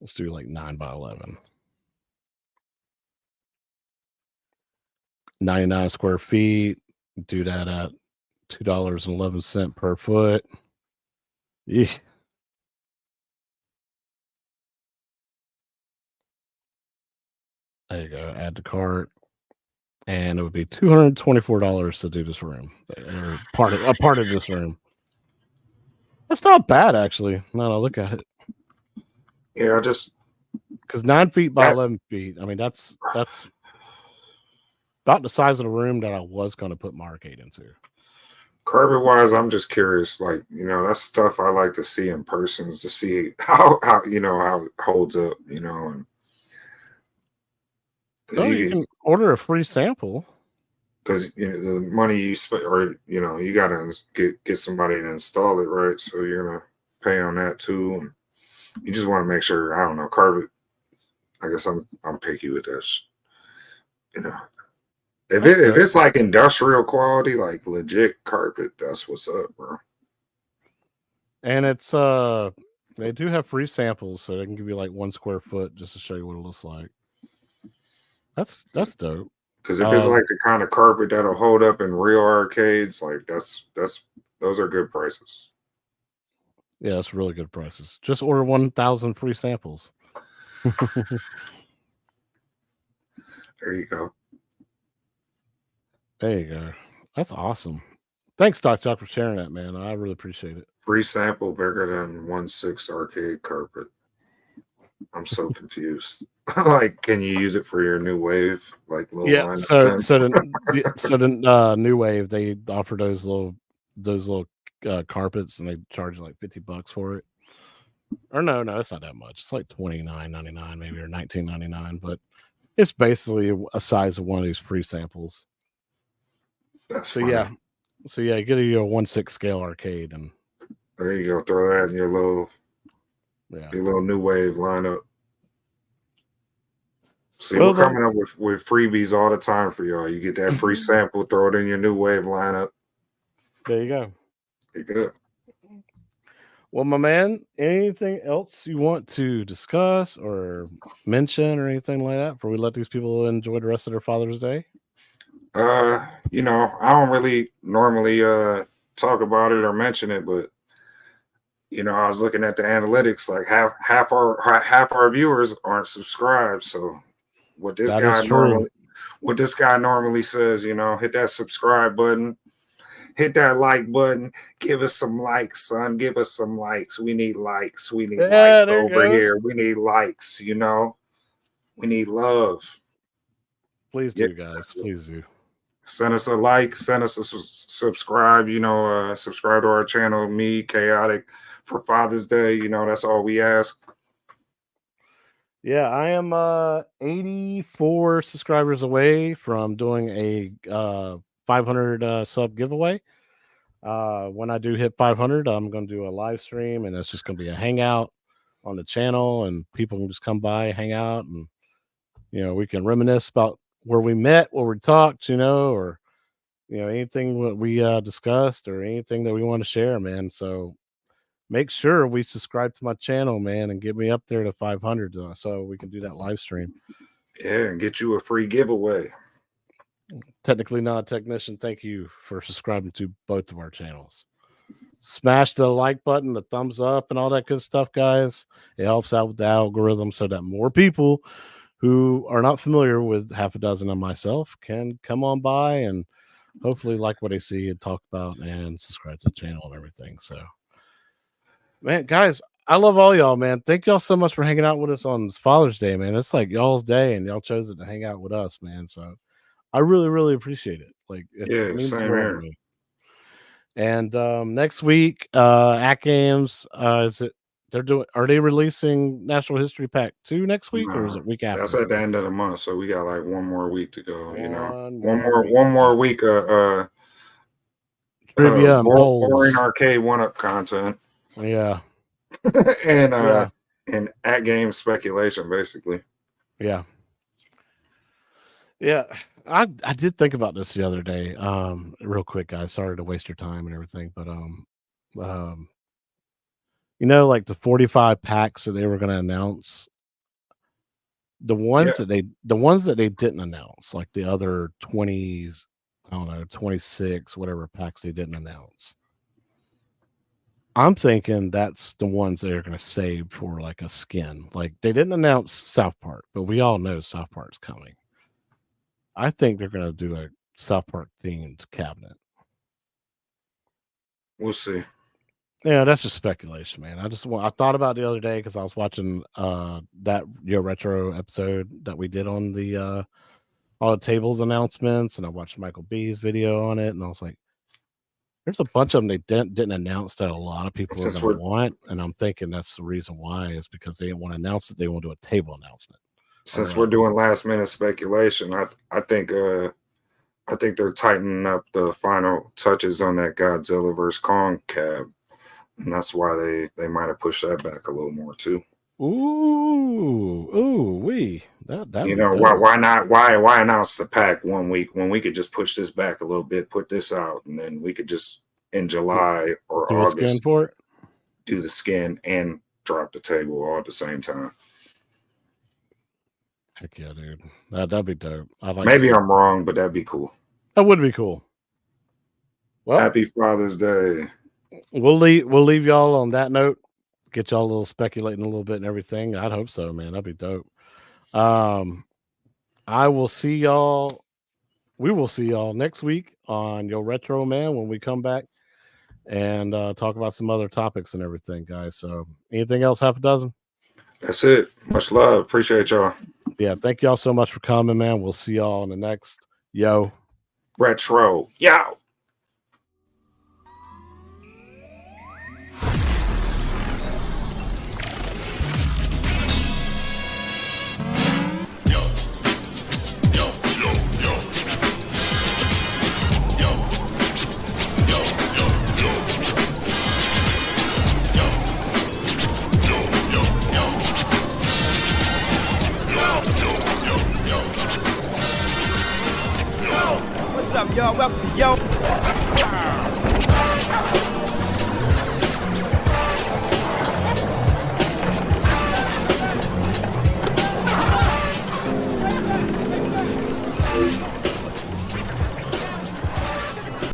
Speaker 2: Let's do like 9 by 11. 99 square feet. Do that at $2.11 per foot. Yeah. There you go. Add to cart. And it would be $224 to do this room. Or a part of this room. That's not bad actually. Now I look at it.
Speaker 3: Yeah, just
Speaker 2: because 9 feet by 11 feet. I mean, that's about the size of the room that I was going to put my arcade into.
Speaker 3: Carpet wise, I'm just curious. Like, you know, that's stuff I like to see in person, to see how you know how it holds up. You know, and
Speaker 2: you can order a free sample.
Speaker 3: Because you know the money you spend, or you know, you gotta get somebody to install it, right? So you're gonna pay on that too. And you just want to make sure. I don't know, carpet. I guess I'm picky with this. You know, if it's like industrial quality, like legit carpet, that's what's up, bro.
Speaker 2: And it's they do have free samples, so they can give you like 1 square foot just to show you what it looks like. That's dope.
Speaker 3: Because if it's like the kind of carpet that'll hold up in real arcades, like those are good prices.
Speaker 2: Yeah, that's really good prices. Just order 1,000 free samples.
Speaker 3: There you go.
Speaker 2: There you go. That's awesome. Thanks, Doc Jock, for sharing that, man. I really appreciate it.
Speaker 3: Free sample bigger than 1/6 arcade carpet. I'm so confused. Like, can you use it for your new wave? Like, little
Speaker 2: yeah. So the new wave, they offer those little carpets, and they charge you like $50 for it. Or no, it's not that much. It's like $29.99 maybe, or $19.99, but it's basically a size of one of these free samples.
Speaker 3: That's
Speaker 2: so
Speaker 3: funny.
Speaker 2: yeah. So yeah, get a 1/6 scale arcade, and
Speaker 3: there you go. Throw that in your little new wave lineup. See, we're coming up with freebies all the time for y'all. You get that free sample, throw it in your new wave lineup.
Speaker 2: There you go.
Speaker 3: You're good.
Speaker 2: Well, my man, anything else you want to discuss or mention or anything like that before we let these people enjoy the rest of their Father's Day?
Speaker 3: You know, I don't really normally talk about it or mention it, but you know, I was looking at the analytics, like half our viewers aren't subscribed. So what this guy normally says, you know, hit that subscribe button, hit that like button, give us some likes, son. Give us some likes. We need likes. We need likes over here. We need likes, you know. We need love.
Speaker 2: Please do, guys. Please do.
Speaker 3: Send us a like, send us a subscribe, you know, subscribe to our channel, me, Chaotic, for Father's Day. You know, that's all we ask.
Speaker 2: Yeah, I am 84 subscribers away from doing a 500 sub giveaway. When I do hit 500, I'm going to do a live stream, and it's just going to be a hangout on the channel, and people can just come by, hang out, and you know, we can reminisce about where we met, where we talked, you know, or you know, anything that we discussed or anything that we want to share, man. So make sure we subscribe to my channel, man, and get me up there to 500 so we can do that live stream.
Speaker 3: Yeah, and get you a free giveaway.
Speaker 2: Technically not a technician. Thank you for subscribing to both of our channels. Smash the like button, the thumbs up, and all that good stuff, guys. It helps out with the algorithm so that more people who are not familiar with half a dozen of myself can come on by and hopefully like what they see and talk about and subscribe to the channel and everything. So, man, guys, I love all y'all, man. Thank y'all so much for hanging out with us on Father's Day, man. It's like y'all's day, and y'all chose it to hang out with us, man. So I really, really appreciate it. Like, it means the world to me. And next week, Atgames, are they releasing National History Pack 2 next week, or is it week after?
Speaker 3: That's at the end of the month, so we got like one more week to go. You know, one more week.
Speaker 2: Trivia and
Speaker 3: boring Arcade1up content.
Speaker 2: Yeah,
Speaker 3: and at game speculation, basically.
Speaker 2: Yeah. Yeah, I did think about this the other day. Real quick, guys. Sorry to waste your time and everything, but um, like the 45 packs that they were going to announce, the
Speaker 3: Yeah.
Speaker 2: ones that they didn't announce, like the other 20s, I don't know, 26, whatever packs they didn't announce. I'm thinking that's the ones they're going to save for like a skin. Like they didn't announce South Park, but we all know South Park's coming. I think they're going to do a South Park themed cabinet.
Speaker 3: We'll see.
Speaker 2: Yeah, that's just speculation, man. I thought about it the other day because I was watching that Yo Retro episode that we did on the all the tables announcements, and I watched Michael B's video on it, and I was like, there's a bunch of them they didn't announce that a lot of people are
Speaker 3: Since
Speaker 2: going
Speaker 3: we're
Speaker 2: to want, and I'm thinking that's the reason why is because they didn't want to announce it. They want to do a table announcement.
Speaker 3: since we're doing last minute speculation, I think they're tightening up the final touches on that Godzilla vs Kong cab, and that's why they might have pushed that back a little more too.
Speaker 2: That
Speaker 3: You know, why announce the pack 1 week when we could just push this back a little bit, put this out, and then we could just in July or
Speaker 2: do a skin
Speaker 3: August
Speaker 2: for it,
Speaker 3: do the skin and drop the table all at the same time.
Speaker 2: Heck yeah, dude. That'd be dope.
Speaker 3: Maybe I'm wrong, but that'd be cool.
Speaker 2: That would be cool. Well,
Speaker 3: happy Father's Day.
Speaker 2: We'll leave y'all on that note. Get y'all a little speculating a little bit and everything. I'd hope so, man. That'd be dope. I will see y'all. We will see y'all next week on Yo Retro Man when we come back and talk about some other topics and everything, guys. So anything else, half a dozen?
Speaker 3: That's it. Much love. Appreciate y'all.
Speaker 2: Yeah, thank y'all so much for coming, man. We'll see y'all on the next Yo
Speaker 3: Retro. Yo.